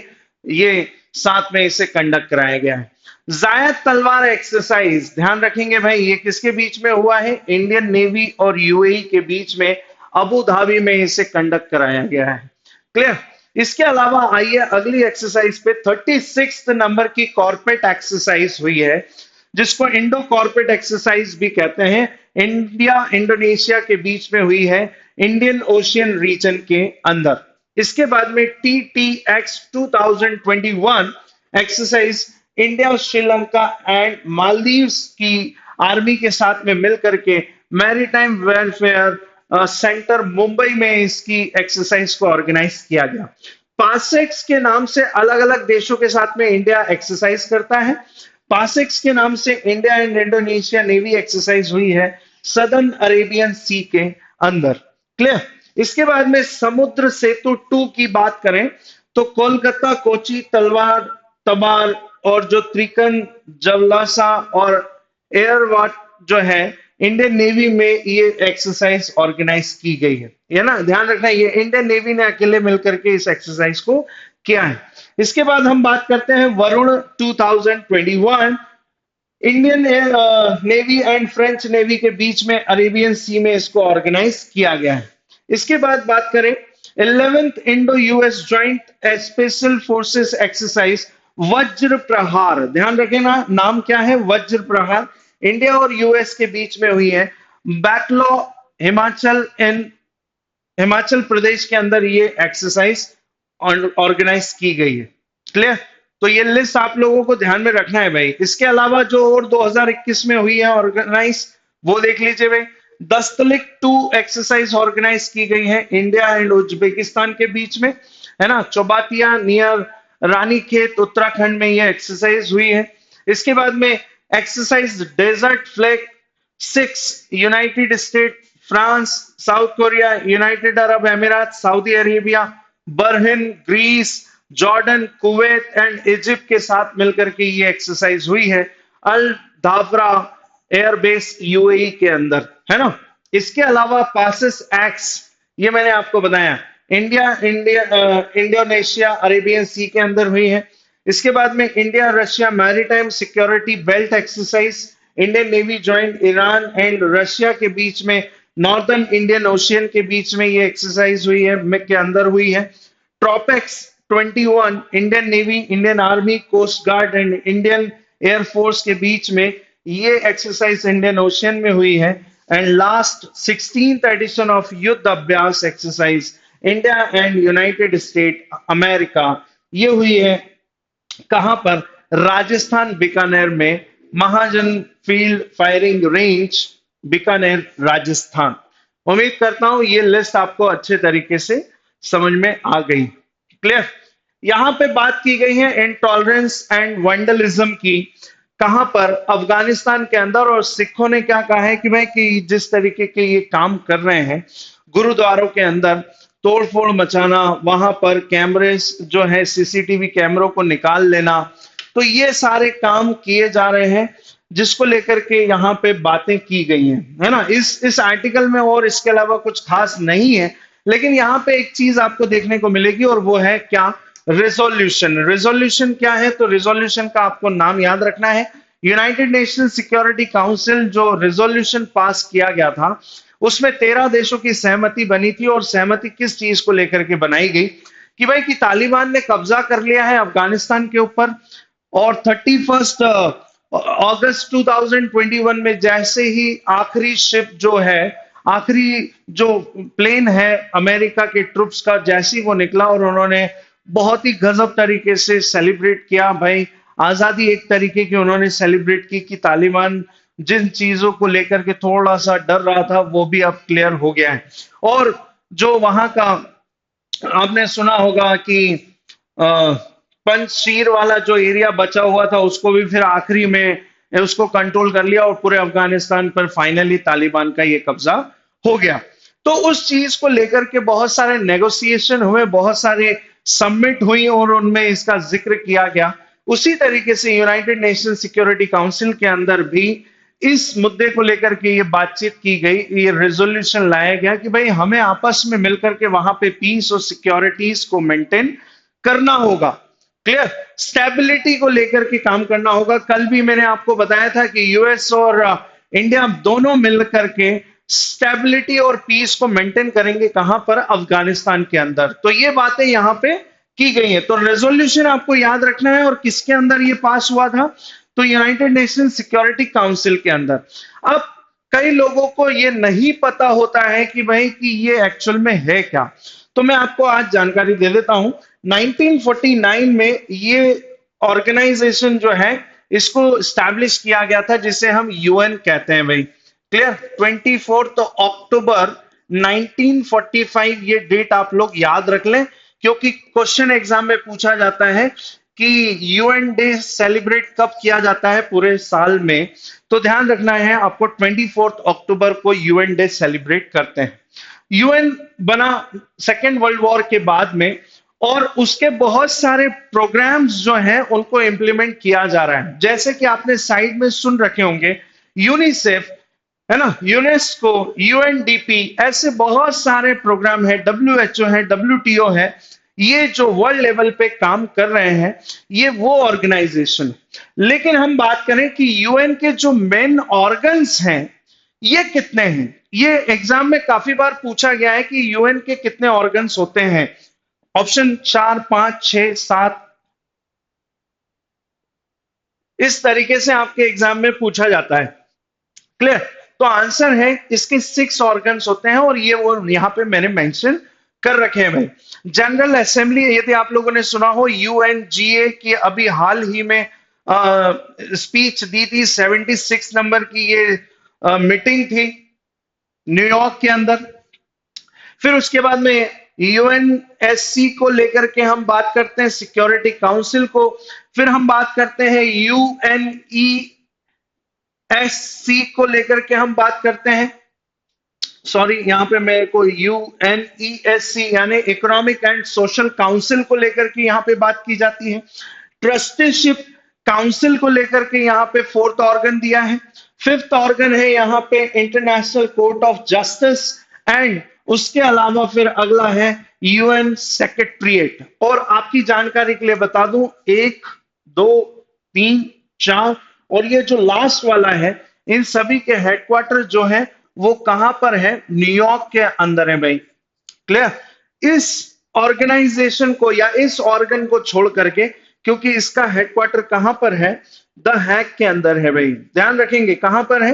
ये साथ में इसे कंडक्ट कराया गया है। जायद तलवार एक्सरसाइज, ध्यान रखेंगे भाई, ये किसके बीच में हुआ है? इंडियन नेवी और यूएई के बीच में अबू धाबी में इसे कंडक्ट कराया गया है। क्लियर? इसके अलावा आइए अगली एक्सरसाइज पे 36 नंबर की कॉर्पोरेट एक्सरसाइज हुई है जिसको इंडो कॉर्पोरेट एक्सरसाइज भी कहते हैं। इंडिया इंडोनेशिया के बीच में हुई है इंडियन ओशियन रीजन के अंदर। इसके बाद में TTX 2021 exercise India, Sri Lanka and Maldives की आर्मी के साथ में मिलकर के मैरीटाइम वेलफेयर सेंटर मुंबई में इसकी एक्सरसाइज को ऑर्गेनाइज किया गया। पासेक्स के नाम से अलग अलग देशों के साथ में इंडिया एक्सरसाइज करता है। पासेक्स के नाम से India and Indonesia navy exercise हुई है सदर्न अरेबियन सी के अंदर। क्लियर? इसके बाद में समुद्र सेतु 2 की बात करें तो कोलकाता, कोची, तलवार, तबार और जो त्रिकन, जवलासा और एयरवाट जो है इंडियन नेवी में ये एक्सरसाइज ऑर्गेनाइज की गई है ना? ध्यान रखना, ये इंडियन नेवी ने अकेले मिलकर के इस एक्सरसाइज को किया है। इसके बाद हम बात करते हैं Varun 2021, Indian navy and French navy के बीच में अरेबियन सी में इसको ऑर्गेनाइज किया गया है। इसके बाद बात करें 11th Indo US joint special forces exercise वज्र प्रहार। ध्यान रखेना, नाम क्या है? वज्र प्रहार। इंडिया और यूएस के बीच में हुई है बैटलो हिमाचल प्रदेश के अंदर ये एक्सरसाइज ऑर्गेनाइज की गई है। क्लियर? तो ये लिस्ट आप लोगों को ध्यान में रखना है भाई। इसके अलावा जो और 2021 में हुई है ऑर्गेनाइज वो देख लीजिए भाई। दस्तलिक 2 एक्सरसाइज ऑर्गेनाइज की गई है इंडिया एंड उज्बेकिस्तान के बीच में, है ना? चौबातिया नियर रानीखेत उत्तराखंड में ये एक्सरसाइज हुई है। इसके बाद में exercise desert flag 6 United State, France, South Korea, United Arab अमीरात, Saudi Arabia, Bahrain, Greece, Jordan, Kuwait and Egypt के साथ मिलकर के ये एक्सरसाइज हुई है अल धाफरा एयरबेस यूएई के अंदर, है ना? इसके अलावा पासिस एक्स, ये मैंने आपको बताया इंडोनेशिया अरेबियन सी के अंदर हुई है। इसके बाद में India Russia maritime security belt exercise, Indian navy joint Iran and Russia के बीच में नॉर्दर्न इंडियन ओशियन के बीच में ये एक्सरसाइज हुई है के अंदर हुई है। Tropex 21 Indian navy, Indian army, coast guard and Indian air force के बीच में ये एक्सरसाइज इंडियन ओशियन में हुई है। And last 16th addition of Yudh Abhyas exercise India and United State America, ये हुई है कहां पर? राजस्थान बीकानेर में, Mahajan field firing range, Bikaner, Rajasthan. उम्मीद करता हूं ये लिस्ट आपको अच्छे तरीके से समझ में आ गई। क्लियर? यहां पे बात की गई है इंटॉलरेंस एंड वैंडलिज्म की, कहां पर? अफगानिस्तान के अंदर। और सिखों ने क्या कहा है कि भाई कि जिस तरीके के ये काम कर रहे हैं गुरुद्वारों के अंदर तोड़फोड़ मचाना, वहां पर कैमरे जो है सीसीटीवी कैमरों को निकाल लेना, तो ये सारे काम किए जा रहे हैं जिसको लेकर के यहाँ पे बातें की गई हैं, है ना? इस आर्टिकल में और इसके अलावा कुछ खास नहीं है, लेकिन यहाँ पे एक चीज आपको देखने को मिलेगी और वो है क्या? रेजोल्यूशन। रेजोल्यूशन क्या है? तो रेजोल्यूशन का आपको नाम याद रखना है। यूनाइटेड नेशन सिक्योरिटी काउंसिल जो रेजोल्यूशन पास किया गया था उसमें 13 देशों की सहमति बनी थी, और सहमति किस चीज को लेकर के बनाई गई कि भाई कि तालिबान ने कब्जा कर लिया है अफगानिस्तान के ऊपर, और 31 अगस्त 2021 में जैसे ही आखिरी शिप जो है, आखिरी जो प्लेन है अमेरिका के ट्रुप्स का, जैसे ही वो निकला और उन्होंने बहुत ही गजब तरीके से सेलिब्रेट किया भाई, आजादी एक तरीके की उन्होंने सेलिब्रेट की कि तालिबान जिन चीजों को लेकर के थोड़ा सा डर रहा था वो भी अब क्लियर हो गया है। और जो वहां का आपने सुना होगा कि पंजशीर वाला जो एरिया बचा हुआ था उसको भी फिर आखिरी में उसको कंट्रोल कर लिया, और पूरे अफगानिस्तान पर फाइनली तालिबान का ये कब्जा हो गया। तो उस चीज को लेकर के बहुत सारे नेगोशिएशन हुए, बहुत सारे समिट हुई, और उनमें इसका जिक्र किया गया। उसी तरीके से यूनाइटेड नेशन सिक्योरिटी काउंसिल के अंदर भी इस मुद्दे को लेकर के ये बातचीत की गई, ये रेजोल्यूशन लाया गया कि भाई हमें आपस में मिलकर के वहां पे पीस और सिक्योरिटीज को मेंटेन करना होगा। क्लियर, स्टेबिलिटी को लेकर के काम करना होगा। कल भी मैंने आपको बताया था कि यूएस और इंडिया दोनों मिलकर के स्टेबिलिटी और पीस को मेंटेन करेंगे, कहां पर, अफगानिस्तान के अंदर। तो ये बातें यहां पे की गई है। तो रेजोल्यूशन आपको याद रखना है, और किसके अंदर ये पास हुआ था, तो यूनाइटेड नेशन सिक्योरिटी काउंसिल के अंदर। अब कई लोगों को ये नहीं पता होता है कि भाई कि ये एक्चुअल में है क्या, तो मैं आपको आज जानकारी दे देता हूं। 1949 में ये ऑर्गेनाइजेशन जो है इसको स्टैब्लिश किया गया था, जिसे हम यूएन कहते हैं भाई। क्लियर, 24 अक्टूबर 1945 ये डेट आप लोग याद रख लें, क्योंकि क्वेश्चन एग्जाम में पूछा जाता है कि यूएन डे सेलिब्रेट कब किया जाता है पूरे साल में। तो ध्यान रखना है आपको, 24 अक्टूबर को यूएन डे सेलिब्रेट करते हैं। यूएन बना सेकेंड वर्ल्ड वॉर के बाद में, और उसके बहुत सारे प्रोग्राम्स जो हैं उनको इंप्लीमेंट किया जा रहा है। जैसे कि आपने साइड में सुन रखे होंगे, यूनिसेफ है ना, यूनेस्को, यूएनडीपी, ऐसे बहुत सारे प्रोग्राम है, डब्ल्यूएचओ है, डब्ल्यूटीओ है। ये जो वर्ल्ड लेवल पे काम कर रहे हैं, ये वो ऑर्गेनाइजेशन। लेकिन हम बात करें कि यूएन के जो मेन ऑर्गन्स हैं ये कितने हैं। ये एग्जाम में काफी बार पूछा गया है कि यूएन के कितने ऑर्गन्स होते हैं। ऑप्शन 4, 5, 6, 7, इस तरीके से आपके एग्जाम में पूछा जाता है। क्लियर, तो आंसर है इसके 6 ऑर्गन्स होते हैं, और ये वो यहां पे मैंने मेंशन कर रखे हैं भाई। जनरल असेंबली, यदि आप लोगों ने सुना हो, यूएनजीए की अभी हाल ही में स्पीच दी थी, 76 नंबर की ये मीटिंग थी न्यूयॉर्क के अंदर। फिर उसके बाद में यूएनएससी को लेकर के हम बात करते हैं, सिक्योरिटी काउंसिल को। फिर हम बात करते हैं यूएनईएससी को लेकर के हम बात करते हैं, सॉरी यहां पे मेरे को यूएनईएससी यानी इकोनॉमिक एंड सोशल काउंसिल को लेकर के यहां पे बात की जाती है। ट्रस्टीशिप काउंसिल को लेकर के यहां पे 4th ऑर्गन दिया है। 5th ऑर्गन है यहां पे international court of justice, and उसके अलावा फिर अगला है यूएन सेक्रेटरीट। और आपकी जानकारी के लिए बता दूं, 1, 2, 3, 4 और ये जो लास्ट वाला है, इन सभी के हेडक्वार्टर जो है वो कहां पर है, न्यूयॉर्क के अंदर है भाई। क्लियर, इस ऑर्गेनाइजेशन को या इस ऑर्गन को छोड़ करके, क्योंकि इसका हेडक्वार्टर कहां पर है, द हैग के अंदर है भाई। ध्यान रखेंगे कहां पर है,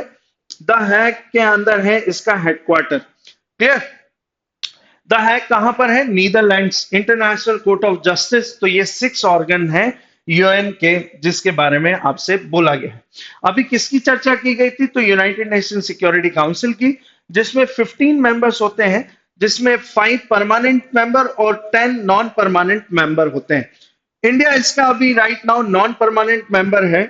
द हैग के अंदर है इसका हेडक्वार्टर। क्लियर, द हैग कहां पर है, Netherlands, international court of justice. तो ये 6 ऑर्गन है यूएन के, जिसके बारे में आपसे बोला गया है। अभी किसकी चर्चा की गई थी, तो यूनाइटेड नेशन सिक्योरिटी काउंसिल की, जिसमें 15 मेंबर्स होते हैं, जिसमें 5 परमानेंट मेंबर और 10 नॉन परमानेंट मेंबर होते हैं। इंडिया इसका अभी right now non permanent member है।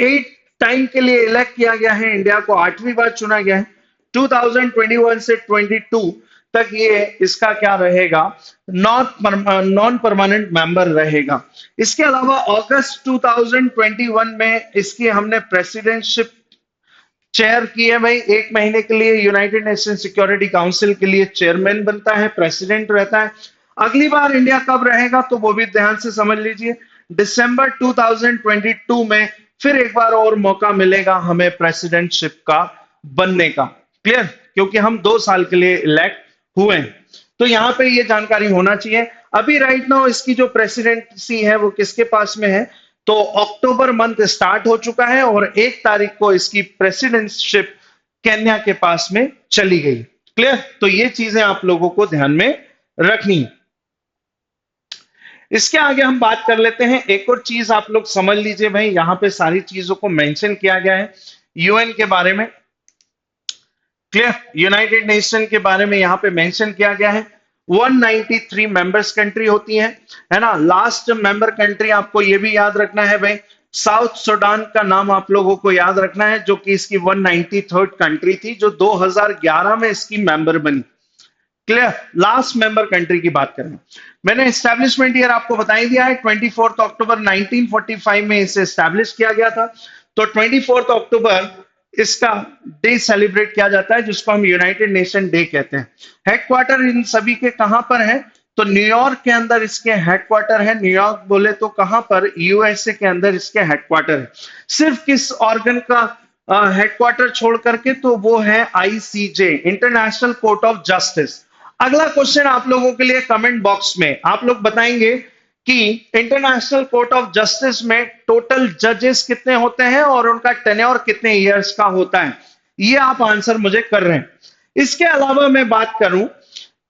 8 टाइम के लिए इलेक्ट किया गया है, इंडिया को 8वीं बार चुना गया है। 2021 से 22 तक ये इसका क्या रहेगा, नॉन परमानेंट मेंबर रहेगा। इसके अलावा अगस्त 2021 में इसकी हमने प्रेसिडेंटशिप चेयर की है भाई। 1 महीने के लिए यूनाइटेड नेशन सिक्योरिटी काउंसिल के लिए चेयरमैन बनता है, प्रेसिडेंट रहता है। अगली बार इंडिया कब रहेगा, तो वो भी ध्यान से समझ लीजिए, दिसंबर 2022 में फिर एक बार और मौका मिलेगा हमें प्रेसिडेंटशिप का बनने का। क्लियर, क्योंकि हम 2 साल के लिए इलेक्ट हुए हैं। तो यहाँ पे ये जानकारी होना चाहिए। अभी राइट नाउ इसकी जो प्रेसिडेंसी है वो किसके पास में है? तो अक्टूबर मंथ स्टार्ट हो चुका है और 1 तारीख को इसकी प्रेसिडेंटशिप केन्या के पास में चली गई। क्लियर, तो ये चीजें आप लोगों को ध्यान में रखनी है। इसके आगे हम बात कर लेते हैं। एक और चीज आप लोग समझ लीजिए भाई, यहाँ पे सारी चीजों को मेंशन किया गया है यूएन के बारे में। क्लियर, यूनाइटेड नेशन के बारे में यहाँ पे मेंशन किया गया है। 193 मेंबर्स कंट्री होती है ना। लास्ट मेंबर कंट्री आपको ये भी याद रखना है भाई, साउथ सूडान का नाम आप लोगों को याद रखना है, जो कि इसकी 193rd कंट्री थी, जो 2011 में इसकी मेंबर बनी। क्लियर, लास्ट मेंबर कंट्री की बात करें। मैंने एस्टैब्लिशमेंट ईयर आपको बता ही दिया है, 24 अक्टूबर 1945 में इसे एस्टैब्लिश किया गया था। तो 24 अक्टूबर इसका डे सेलिब्रेट किया जाता है, जिसको हम यूनाइटेड नेशन डे कहते हैं। हेडक्वार्टर इन सभी के कहां पर है? तो न्यूयॉर्क के अंदर इसके हेडक्वार्टर है। न्यूयॉर्क बोले तो कहां पर? यूएसए के अंदर इसके हेडक्वार्टर है। सिर्फ किस ऑर्गन का हेडक्वार्टर छोड़ करके? तो वो है ICJ, international court of justice. अगला क्वेश्चन आप लोगों के लिए कमेंट बॉक्स में आप लोग बताएंगे कि इंटरनेशनल कोर्ट ऑफ जस्टिस में टोटल जजेस कितने होते हैं और उनका टेन्योर कितने इयर्स का होता है। ये आप आंसर मुझे कर रहे हैं। इसके अलावा मैं बात करूं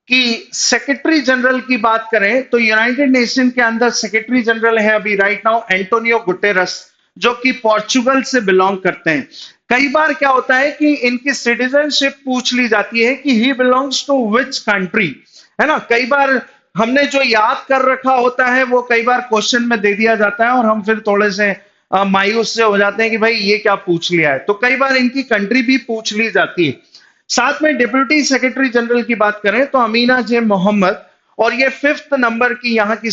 कि सेक्रेटरी जनरल की बात करें, तो यूनाइटेड नेशन के अंदर सेक्रेटरी जनरल है अभी राइट नाउ एंटोनियो गुटेरस, जो कि पोर्चुगल से बिलोंग करते हैं। कई बार क्या होता है कि इनकी सिटीजनशिप पूछ ली जाती है कि he belongs to which country, है ना। कई बार हमने जो याद कर रखा होता है वो कई बार क्वेश्चन में दे दिया जाता है और हम फिर थोड़े से मायूस से हो जाते हैं कि भाई ये क्या पूछ लिया है। तो कई बार इनकी कंट्री भी पूछ ली जाती है। साथ में डिप्यूटी सेक्रेटरी जनरल की बात करें तो अमीना जे मोहम्मद, और ये 5th नंबर की यहाँ की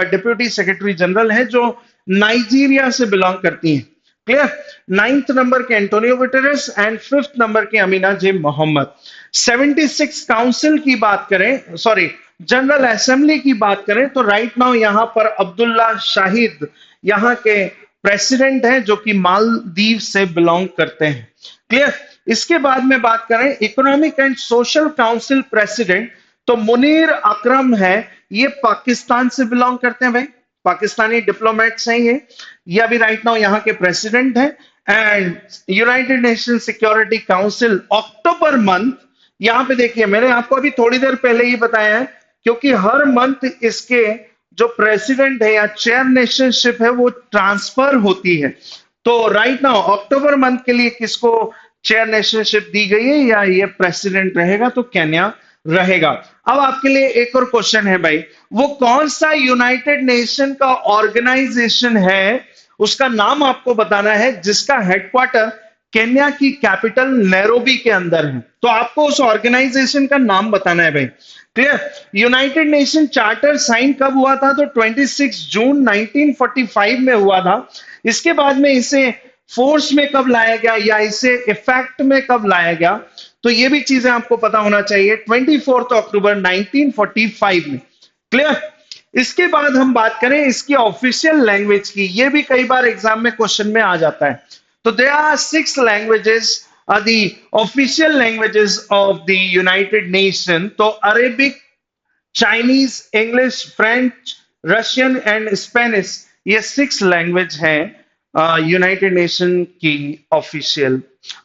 डिप्यूटी सेक्रेटरी जनरल है, जो नाइजीरिया से बिलोंग करती हैं। क्लियर, 9th नंबर के Antonio Guterres and 5th number के अमीना जे मोहम्मद। 76 काउंसिल की बात करें, सॉरी जनरल असेंबली की बात करें, तो राइट नाउ यहाँ पर अब्दुल्ला शाहिद यहाँ के प्रेसिडेंट हैं, जो कि मालदीव से बिलोंग करते हैं। क्लियर, इसके बाद में बात करें economic and social council president, तो मुनीर अकरम है, ये पाकिस्तान से बिलोंग करते हैं भाई, पाकिस्तानी डिप्लोमेट्स हैं ये अभी राइट नाउ यहाँ के प्रेसिडेंट हैं। And United nation security council October month, यहाँ पे देखिए मैंने आपको अभी थोड़ी देर पहले ही बताया है, क्योंकि हर मंथ इसके जो प्रेसिडेंट है या चेयर नेशनशिप है वो ट्रांसफर होती है। तो राइट नाउ अक्टूबर मंथ के लिए किसको चेयर नेशनशिप दी गई है, या ये प्रेसिडेंट रहेगा? तो केन्या रहेगा। अब आपके लिए एक और क्वेश्चन है भाई, वो कौन सा यूनाइटेड नेशन का ऑर्गेनाइजेशन है, उसका नाम आपको बताना है, जिसका हेडक्वार्टर केन्या की कैपिटल नैरोबी के अंदर है। तो आपको उस ऑर्गेनाइजेशन का नाम बताना है भाई। Clear, United Nation charter sign कब हुआ था? तो 26 जून 1945 में हुआ था। इसके बाद में इसे फोर्स में कब लाया गया या इसे इफेक्ट में कब लाया गया, तो ये भी चीजें आपको पता होना चाहिए। 24 अक्टूबर 1945 में। क्लियर, इसके बाद हम बात करें इसकी ऑफिशियल लैंग्वेज की, ये भी कई बार एग्जाम में क्वेश्चन में आ जाता है। तो there are 6 languages are the official languages of the United Nation. तो Arabic, Chinese, English, French, Russian and Spanish, ये 6 लैंग्वेज हैं यूनाइटेड नेशन की ऑफिशियल।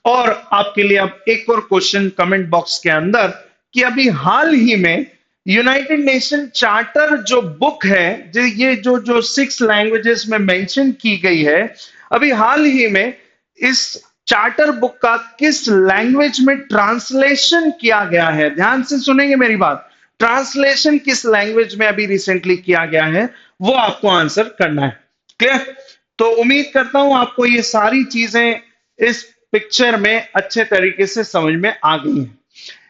और आपके लिए अब एक और क्वेश्चन कमेंट बॉक्स के अंदर, कि अभी हाल ही में यूनाइटेड नेशन चार्टर जो बुक है, ये जो 6 लैंग्वेजेस में मेंशन की गई है, अभी हाल ही में इस चार्टर बुक का किस लैंग्वेज में ट्रांसलेशन किया गया है? ध्यान से सुनेंगे मेरी बात, ट्रांसलेशन किस लैंग्वेज में अभी रिसेंटली किया गया है, वो आपको आंसर करना है। क्लियर, तो उम्मीद करता हूं आपको ये सारी चीजें इस पिक्चर में अच्छे तरीके से समझ में आ गई हैं।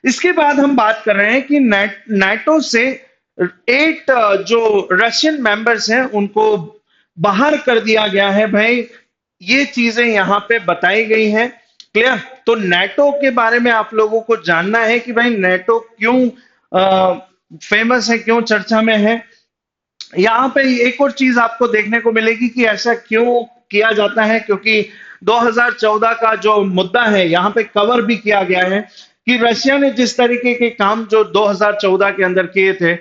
इसके बाद हम बात कर रहे हैं कि नाटो से 8 जो रशियन मेंबर्स हैं उनको बाहर कर दिया गया है भाई, ये चीजें यहां पे बताई गई हैं। क्लियर, तो नाटो के बारे में आप लोगों को जानना है कि भाई नाटो क्यों फेमस है, क्यों चर्चा में है। यहाँ पे एक और चीज आपको देखने को मिलेगी कि ऐसा क्यों किया जाता है, क्योंकि 2014 का जो मुद्दा है यहाँ पे कवर भी किया गया है कि रशिया ने जिस तरीके के काम जो 2014 के अंदर किए थे,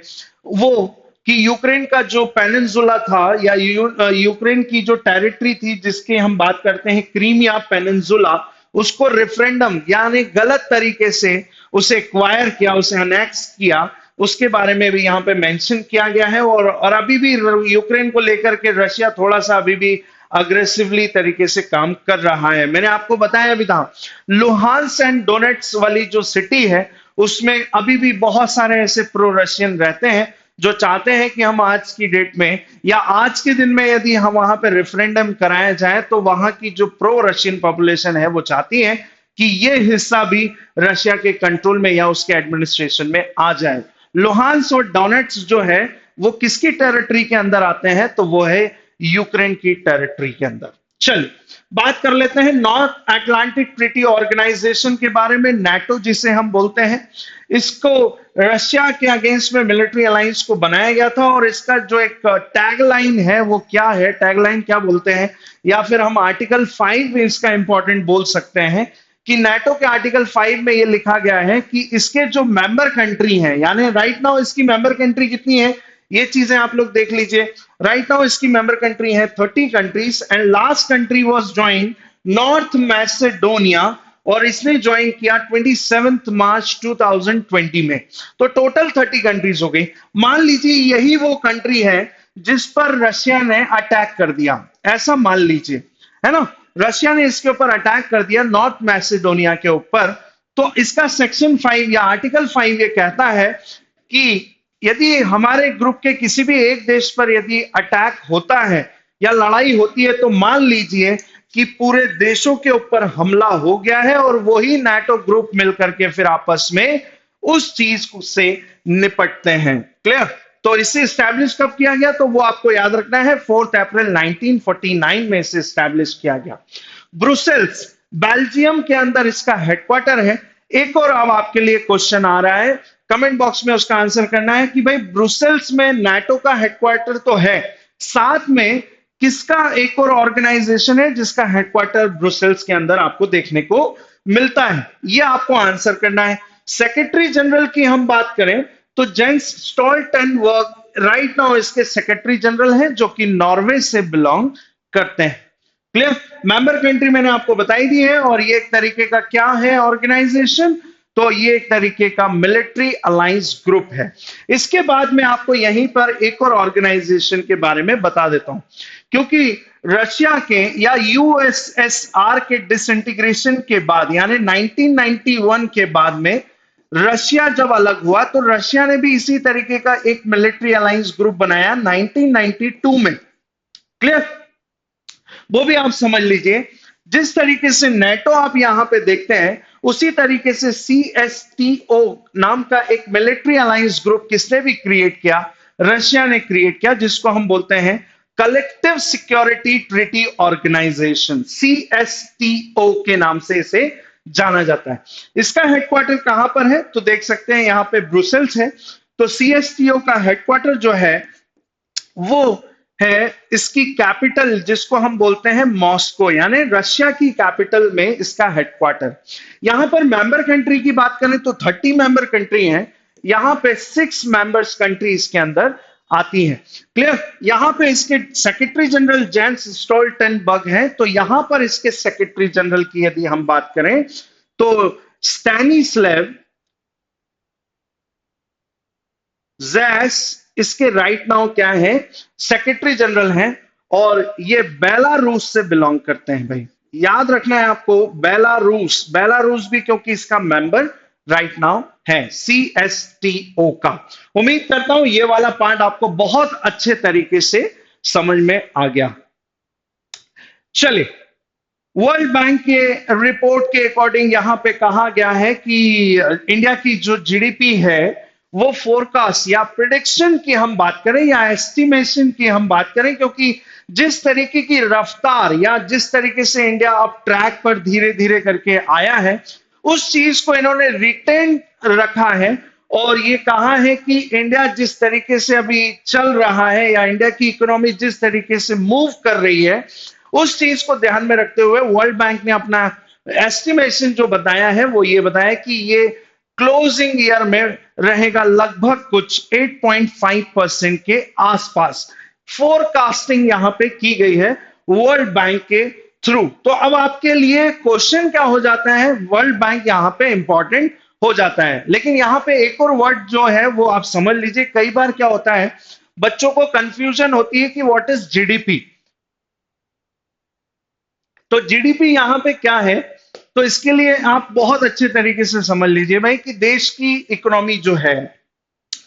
वो कि यूक्रेन का जो पेनिनसुला था या यूक्रेन की जो टेरिटरी थी जिसकी हम बात करते हैं क्रीमिया पेनिनसुला, उसको रेफरेंडम यानी गलत तरीके से उसे एक्वायर किया, उसे अनेक्स किया, उसके बारे में भी यहाँ पे मेंशन किया गया है। और अभी भी यूक्रेन को लेकर के रशिया थोड़ा सा अभी भी अग्रेसिवली तरीके से काम कर रहा है। मैंने आपको बताया भी था, लुहांस एंड डोनेट्स वाली जो सिटी है उसमें अभी भी बहुत सारे ऐसे प्रो रशियन रहते हैं जो चाहते हैं कि हम आज की डेट में या आज के दिन में यदि हम वहां पे रेफरेंडम कराया जाए तो वहां की जो प्रो रशियन पॉपुलेशन है वो चाहती है कि ये हिस्सा भी रशिया के कंट्रोल में या उसके एडमिनिस्ट्रेशन में आ जाए। लुहांस और डोनेट्स जो है वो किसकी टेरिटरी के अंदर आते हैं, तो वो है यूक्रेन की टेरिटरी के अंदर। चलिए बात कर लेते हैं नॉर्थ अटलांटिक ट्रीटी ऑर्गेनाइजेशन के बारे में, नाटो जिसे हम बोलते हैं। इसको रशिया के अगेंस्ट में मिलिट्री अलायंस को बनाया गया था और इसका जो एक टैगलाइन है वो क्या है, टैगलाइन क्या बोलते हैं, या फिर हम आर्टिकल 5 इसका इंपॉर्टेंट बोल सकते हैं कि नाटो के आर्टिकल 5 में ये लिखा गया है कि इसके जो मेंबर कंट्री हैं, यानी राइट नाउ इसकी मेंबर कंट्री कितनी है ये चीजें आप लोग देख लीजिए। राइट नाउ इसकी मेंबर कंट्री है 30 countries and last country was join North Macedonia और इसने ज्वाइन किया 27 मार्च 2020 में। तो टोटल 30 कंट्रीज हो गई। मान लीजिए यही वो कंट्री है जिस पर रशिया ने अटैक कर दिया, ऐसा मान लीजिए, है ना, रशिया ने इसके ऊपर अटैक कर दिया नॉर्थ मैसेडोनिया के ऊपर। तो इसका सेक्शन 5 या आर्टिकल 5 ये कहता है कि यदि हमारे ग्रुप के किसी भी एक देश पर यदि अटैक होता है या लड़ाई होती है तो मान लीजिए कि पूरे देशों के ऊपर हमला हो गया है और वही नाटो ग्रुप मिलकर के फिर आपस में उस चीज से निपटते हैं। क्लियर? तो इसे स्टैब्लिश कब किया गया, तो वो आपको याद रखना है 4 अप्रैल 1949 में इसे स्टैब्लिश किया गया। ब्रुसेल्स बेल्जियम के अंदर इसका हेडक्वार्टर है। एक और अब आपके लिए क्वेश्चन आ रहा है, कमेंट बॉक्स में उसका आंसर करना है कि भाई ब्रुसेल्स में नाटो का हेडक्वार्टर तो है, साथ में किसका एक और ऑर्गेनाइजेशन है जिसका हेडक्वार्टर ब्रुसेल्स के अंदर आपको देखने को मिलता है, ये आपको आंसर करना है। सेक्रेटरी जनरल की हम बात करें तो जेंस स्टोल्टनबर्ग राइट नाउ इसके सेक्रेटरी जनरल हैं जो कि नॉर्वे से बिलोंग करते हैं। क्लियर? मेंबर कंट्री मैंने आपको बताई दी है और ये एक तरीके का क्या है ऑर्गेनाइजेशन, तो ये एक तरीके का मिलिट्री अलायंस ग्रुप है। इसके बाद मैं आपको यहीं पर एक और ऑर्गेनाइजेशन के बारे में बता देता हूं, क्योंकि रशिया के या यूएसएसआर के डिसइंटीग्रेशन के बाद यानी 1991 के बाद में रशिया जब अलग हुआ तो रशिया ने भी इसी तरीके का एक मिलिट्री अलायंस ग्रुप बनाया 1992 में। क्लियर? वो भी आप समझ लीजिए, जिस तरीके से नेटो आप यहां पे देखते हैं उसी तरीके से सीएसटीओ नाम का एक मिलिट्री अलायंस ग्रुप किसने भी क्रिएट किया, रशिया ने क्रिएट किया, जिसको हम बोलते हैं collective security treaty organisation, CSTO के नाम से इसे जाना जाता है। इसका हेडक्वार्टर कहां पर है, तो देख सकते हैं यहां पे ब्रुसेल्स है। तो सीएसटीओ का हेडक्वार्टर जो है वो है इसकी कैपिटल जिसको हम बोलते हैं मॉस्को, यानी रशिया की कैपिटल में इसका हेडक्वार्टर। यहां पर मेंबर कंट्री की बात करें तो 30 मेंबर कंट्री हैं, यहां पे 6 मेंबर्स कंट्री इसके अंदर आती हैं। क्लियर? यहां पे इसके सेक्रेटरी जनरल जेंस स्टोल्टनबर्ग हैं, तो यहां पर इसके सेक्रेटरी जनरल की यदि हम बात करें तो स्टैनिस्लेव ज़ैस इसके राइट नाउ क्या है, सेक्रेटरी जनरल हैं और ये बेलारूस से बिलोंग करते हैं। भाई याद रखना है आपको, बेलारूस, बेलारूस भी क्योंकि इसका मेंबर राइट नाउ है सीएसटीओ का। उम्मीद करता हूं ये वाला पार्ट आपको बहुत अच्छे तरीके से समझ में आ गया। चलिए, वर्ल्ड बैंक के रिपोर्ट के अकॉर्डिंग यहां पे कहा गया है कि इंडिया की जो जीडीपी है वो फोरकास्ट या प्रिडिक्शन की हम बात करें या एस्टिमेशन की हम बात करें, क्योंकि जिस तरीके की रफ्तार या जिस तरीके से इंडिया अब ट्रैक पर धीरे धीरे करके आया है उस चीज को इन्होंने रिटेन रखा है और ये कहा है कि इंडिया जिस तरीके से अभी चल रहा है या इंडिया की इकोनॉमी जिस तरीके से मूव कर रही है उस चीज को ध्यान में रखते हुए वर्ल्ड बैंक ने अपना एस्टिमेशन जो बताया है वो ये बताया कि ये क्लोजिंग ईयर में रहेगा लगभग कुछ 8.5% के आसपास। फोरकास्टिंग यहां पे की गई है वर्ल्ड बैंक के थ्रू। तो अब आपके लिए क्वेश्चन क्या हो जाता है, वर्ल्ड बैंक यहां पे इंपॉर्टेंट हो जाता है। लेकिन यहां पे एक और वर्ड जो है वो आप समझ लीजिए, कई बार क्या होता है बच्चों को कंफ्यूजन होती है कि व्हाट इज जीडीपी। तो जीडीपी यहां पे क्या है, तो इसके लिए आप बहुत अच्छे तरीके से समझ लीजिए भाई कि देश की इकोनॉमी जो है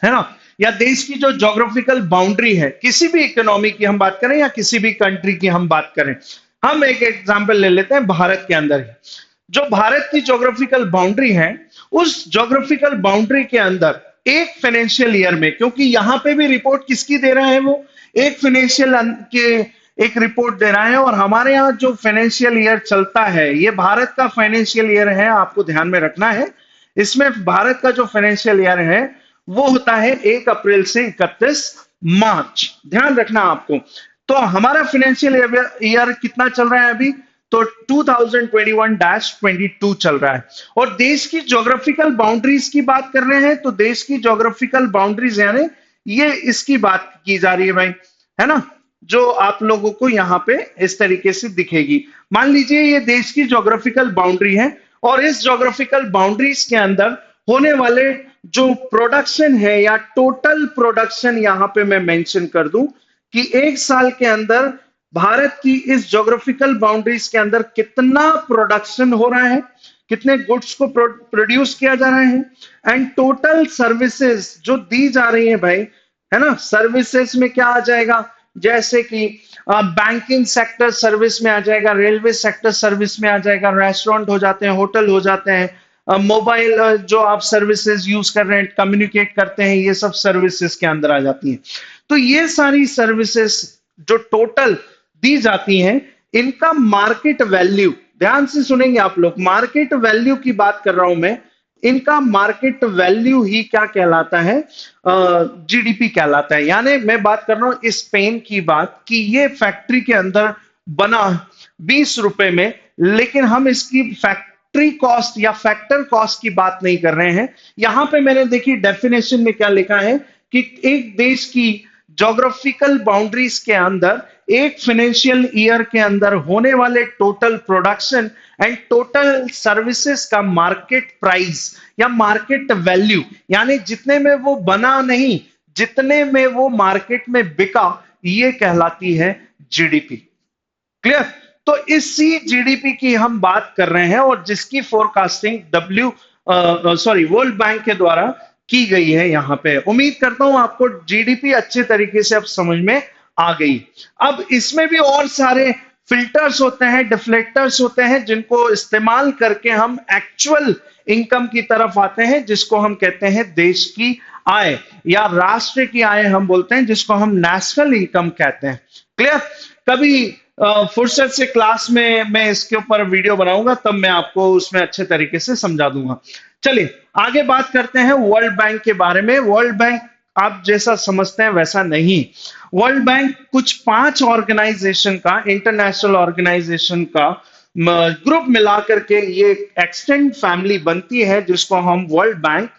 ना, या देश की जो ज्योग्राफिकल बाउंड्री है, किसी भी इकोनॉमी की हम बात करें या किसी भी कंट्री की हम बात करें, हम एक एग्जांपल ले लेते हैं भारत के अंदर ही। जो भारत की ज्योग्राफिकल बाउंड्री है, उस ज्योग्राफिकल बाउंड्री के अंदर एक फाइनेंशियल ईयर में, क्योंकि यहां पे भी रिपोर्ट किसकी दे रहा है, वो एक फाइनेंशियल के एक रिपोर्ट दे रहा है। और हमारे यहाँ जो फाइनेंशियल ईयर चलता है ये भारत का फाइनेंशियल ईयर है, आपको ध्यान में रखना है। इसमें भारत का जो फाइनेंशियल ईयर है वो होता है 1 अप्रैल से 31 मार्च, ध्यान रखना आपको। तो हमारा फाइनेंशियल ईयर कितना चल रहा है अभी, तो 2021-22 चल रहा है। और देश की ज्योग्राफिकल बाउंड्रीज की बात कर रहे हैं, तो देश की ज्योग्राफिकल बाउंड्रीज यानी ये इसकी बात की जा रही है भाई, है ना, जो आप लोगों को यहाँ पे इस तरीके से दिखेगी। मान लीजिए ये देश की ज्योग्राफिकल बाउंड्री है, और इस ज्योग्राफिकल बाउंड्रीज के अंदर होने वाले जो प्रोडक्शन है या टोटल प्रोडक्शन यहां पे मैं मेंशन कर दूं कि एक साल के अंदर भारत की इस ज्योग्राफिकल बाउंड्रीज के अंदर कितना प्रोडक्शन हो रहा है, कितने गुड्स को प्रोड्यूस किया जा रहा है, एंड टोटल सर्विसेज जो दी जा रही है भाई, है ना। सर्विसेज में क्या आ जाएगा, जैसे कि बैंकिंग सेक्टर सर्विस में आ जाएगा, रेलवे सेक्टर सर्विस में आ जाएगा, रेस्टोरेंट हो जाते हैं, होटल हो जाते हैं, मोबाइल जो आप सर्विसेज यूज कर रहे हैं, कम्युनिकेट करते हैं, ये सब सर्विसेज के अंदर आ जाती हैं। तो ये सारी सर्विसेज जो टोटल दी जाती हैं, इनका मार्केट वैल्यू, ध्यान से सुनेंगे आप लोग, मार्केट वैल्यू की बात कर रहा हूं मैं, इनका मार्केट वैल्यू ही क्या कहलाता है, जीडीपी कहलाता है। यानी मैं बात कर रहा हूं इस पेन की बात कि ये फैक्ट्री के अंदर बना 20 रुपए में, लेकिन हम इसकी फैक्ट्री कॉस्ट या फैक्टर कॉस्ट की बात नहीं कर रहे हैं। यहां पे मैंने देखी डेफिनेशन में क्या लिखा है कि एक देश की ज्योग्राफिकल बाउंड्रीज के अंदर एक फाइनेंशियल ईयर के अंदर होने वाले total production and total services का मार्केट प्राइस या मार्केट वैल्यू, यानी जितने में वो बना नहीं, जितने में वो मार्केट में बिका, ये कहलाती है जीडीपी। क्लियर। तो इसी जीडीपी की हम बात कर रहे हैं और जिसकी फोरकास्टिंग वर्ल्ड बैंक के द्वारा की गई है यहां पे। उम्मीद करता हूं आपको जीडीपी अच्छे तरीके से अब समझ में आ गई। अब इसमें भी और सारे फिल्टर्स होते हैं, डिफ्लेक्टर्स होते हैं, जिनको इस्तेमाल करके हम एक्चुअल इनकम की तरफ आते हैं, जिसको हम कहते हैं देश की आय या राष्ट्र की आय हम बोलते हैं, जिसको हम नेशनल इनकम कहते हैं। क्लियर। कभी फुर्सत से क्लास में मैं इसके ऊपर वीडियो बनाऊंगा, तब मैं आपको उसमें अच्छे तरीके से समझा दूंगा। चलिए आगे बात करते हैं वर्ल्ड बैंक के बारे में। वर्ल्ड बैंक आप जैसा समझते हैं वैसा नहीं। वर्ल्ड बैंक कुछ 5 ऑर्गेनाइजेशन का, इंटरनेशनल ऑर्गेनाइजेशन का ग्रुप मिलाकर के ये एक्सटेंड फैमिली बनती है, जिसको हम वर्ल्ड बैंक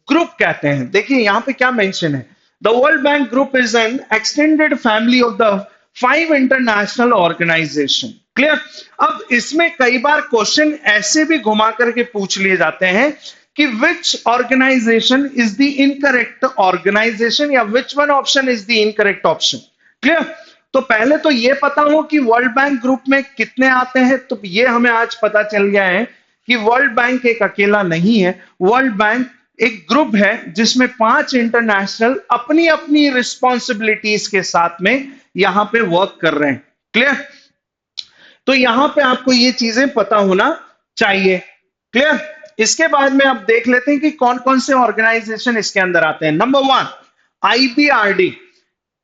ग्रुप कहते हैं। देखिए यहां पे क्या मेंशन है, the World Bank group is an extended family of the 5 international organisation. Clear. अब इसमें कई बार क्वेश्चन ऐसे भी घुमा करके पूछ लिए जाते हैं कि which organization is the incorrect organization या which one option is the incorrect option. Clear. तो पहले तो ये पता हो कि वर्ल्ड बैंक ग्रुप में कितने आते हैं, तो ये हमें आज पता चल गया है कि वर्ल्ड बैंक एक अकेला नहीं है। वर्ल्ड बैंक एक ग्रुप है जिसमें 5 इंटरनेशनल अपनी अपनी रिस्पॉन्सिबिलिटीज के साथ में यहां पे वर्क कर रहे हैं। क्लियर। तो यहां पे आपको ये चीजें पता होना चाहिए। क्लियर। इसके बाद में आप देख लेते हैं कि कौन कौन से ऑर्गेनाइजेशन इसके अंदर आते हैं। Number 1 IBRD,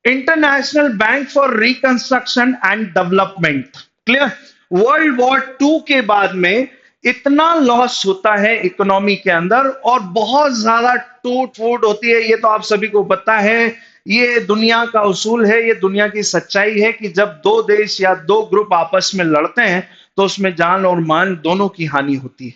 international bank for reconstruction and development. Clear. World war 2 के बाद में इतना लॉस होता है इकोनॉमी के अंदर और बहुत ज्यादा टूट फूट होती है, ये तो आप सभी को पता है ये दुनिया का उसूल है, ये दुनिया की सच्चाई है कि जब दो देश या दो ग्रुप आपस में लड़ते हैं तो उसमें जान और मान दोनों की हानि होती है।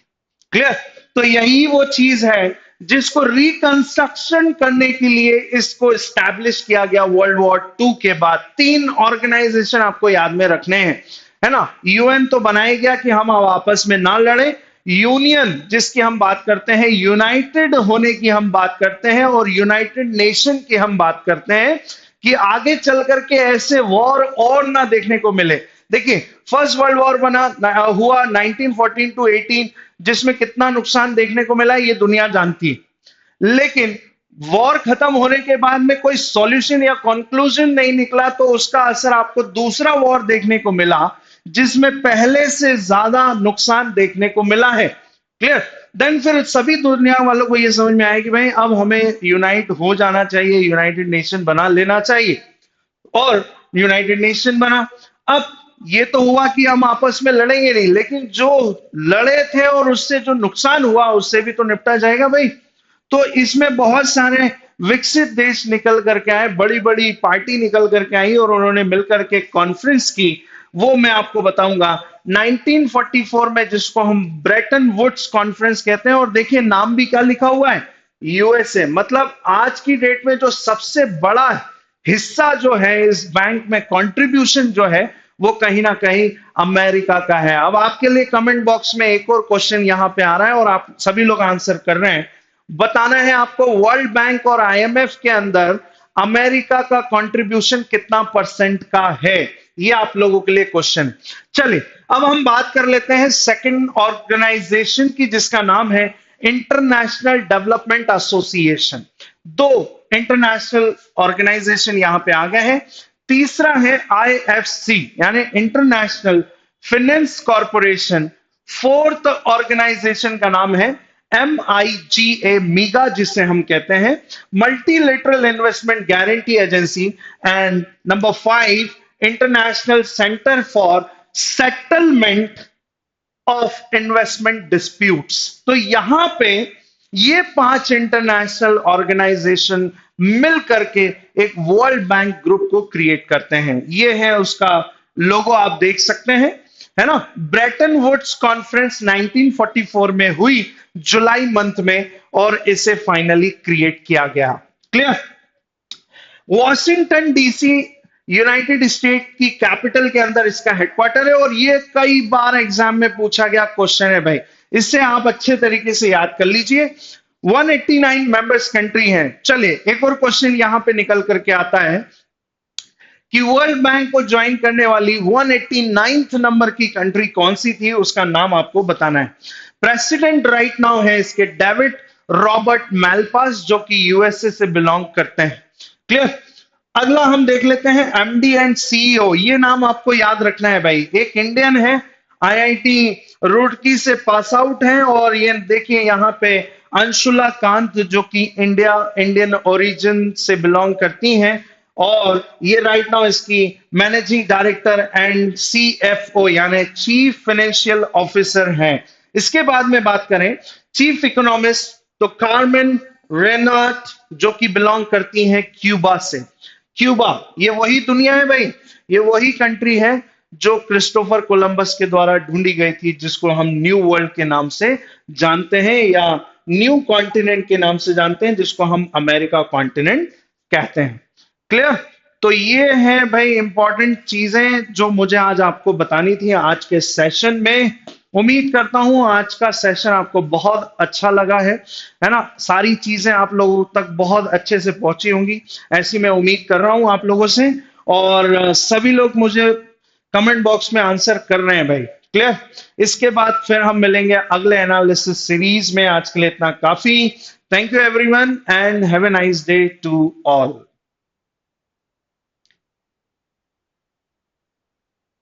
क्लियर? तो यही वो चीज है जिसको रिकंस्ट्रक्शन करने के लिए इसको स्टैब्लिश किया गया वर्ल्ड वॉर टू के बाद। तीन ऑर्गेनाइजेशन आपको याद में रखने हैं, है ना। यूएन तो बनाया गया कि हम अब आपस में ना लड़े, यूनियन जिसकी हम बात करते हैं, यूनाइटेड होने की हम बात करते हैं, और यूनाइटेड नेशन की हम बात करते हैं कि आगे चल करके ऐसे वॉर और ना देखने को मिले। देखिए, फर्स्ट वर्ल्ड वॉर हुआ 1914 टू 18, जिसमें कितना नुकसान देखने को मिला ये दुनिया जानती है। लेकिन वॉर खत्म होने के बाद में कोई सॉल्यूशन या कंक्लूजन नहीं निकला, तो उसका असर आपको दूसरा वॉर देखने को मिला जिसमें पहले से ज्यादा नुकसान देखने को मिला है। क्लियर? देन फिर सभी दुनिया वालों को यह समझ में आया कि भाई अब हमें यूनाइट हो जाना चाहिए, यूनाइटेड नेशन बना लेना चाहिए, और यूनाइटेड नेशन बना। अब ये तो हुआ कि हम आपस में लड़ेंगे नहीं, लेकिन जो लड़े थे और उससे जो नुकसान हुआ उससे भी तो निपटा जाएगा भाई। तो इसमें बहुत सारे विकसित देश निकल करके आए, बड़ी बड़ी पार्टी निकल करके आई और उन्होंने मिलकर के कॉन्फ्रेंस की। वो मैं आपको बताऊंगा 1944 में, जिसको हम ब्रेटन वुड्स कॉन्फ्रेंस कहते हैं। और देखिए नाम भी क्या लिखा हुआ है, यूएसए। मतलब आज की डेट में जो सबसे बड़ा हिस्सा जो है इस बैंक में, कंट्रीब्यूशन जो है, वो कहीं ना कहीं अमेरिका का है। अब आपके लिए कमेंट बॉक्स में एक और क्वेश्चन यहां पे आ रहा है और आप सभी लोग आंसर कर रहे हैं। बताना है आपको वर्ल्ड बैंक और आईएमएफ के अंदर अमेरिका का कंट्रीब्यूशन कितना परसेंट का है, ये आप लोगों के लिए क्वेश्चन। चलिए अब हम बात कर लेते हैं सेकंड ऑर्गेनाइजेशन की, जिसका नाम है इंटरनेशनल डेवलपमेंट एसोसिएशन। दो इंटरनेशनल ऑर्गेनाइजेशन यहां पे आ गए हैं। तीसरा है आईएफसी यानी International Finance Corporation. Fourth organisation का नाम है MIGA, मीगा जिसे हम कहते हैं, multilateral investment guarantee agency. And number 5, international centre for settlement of investment disputes. तो यहां पे ये 5 इंटरनेशनल ऑर्गेनाइजेशन मिल करके एक वर्ल्ड बैंक ग्रुप को क्रिएट करते हैं। ये है उसका लोगो, आप देख सकते हैं, है ना। ब्रेटन वुड्स कॉन्फ्रेंस 1944 में हुई जुलाई मंथ में, और इसे फाइनली क्रिएट किया गया। Clear? Washington DC United state की कैपिटल के अंदर इसका हेडक्वार्टर है, और ये कई बार एग्जाम में पूछा गया क्वेश्चन है भाई, इससे आप अच्छे तरीके से याद कर लीजिए। 189 मेंबर्स कंट्री हैं। चलिए एक और क्वेश्चन यहां पे निकल करके आता है कि वर्ल्ड बैंक को ज्वाइन करने वाली 189th नंबर की कंट्री कौन सी थी, उसका नाम आपको बताना है। प्रेसिडेंट राइट नाउ है इसके डेविड रॉबर्ट मैलपास, जो कि यूएसए से बिलोंग करते हैं। क्लियर? अगला हम देख लेते हैं एमडी एंड सीईओ। ये नाम आपको याद रखना है भाई। एक इंडियन है, आईआईटी रुड़की से पास आउट है, और ये देखिए यहाँ पे अंशुला कांत, जो कि इंडियन ओरिजिन से बिलोंग करती हैं, और ये राइट नाउ इसकी मैनेजिंग डायरेक्टर एंड सीएफओ यानी चीफ फाइनेंशियल ऑफिसर हैं। इसके बाद में बात करें चीफ इकोनॉमिस्ट, तो कार्मेन रेनाट, जो कि बिलोंग करती हैं क्यूबा से। क्यूबा ये वही दुनिया है भाई, ये वही कंट्री है जो क्रिस्टोफर कोलंबस के द्वारा ढूंढी गई थी, जिसको हम न्यू वर्ल्ड के नाम से जानते हैं, या न्यू कॉन्टिनेंट के नाम से जानते हैं, जिसको हम अमेरिका कॉन्टिनेंट कहते हैं। क्लियर? तो ये है भाई इंपॉर्टेंट चीजें जो मुझे आज आपको बतानी थी आज के सेशन में। उम्मीद करता हूं आज का सेशन आपको बहुत अच्छा लगा है ना। सारी चीजें आप लोगों तक बहुत अच्छे से पहुंची होंगी, ऐसी मैं उम्मीद कर रहा हूं आप लोगों से। और सभी लोग मुझे कमेंट बॉक्स में आंसर कर रहे हैं भाई। क्लियर? इसके बाद फिर हम मिलेंगे अगले एनालिसिस सीरीज में। आज के लिए इतना काफी। Thank you everyone and have a nice day to all.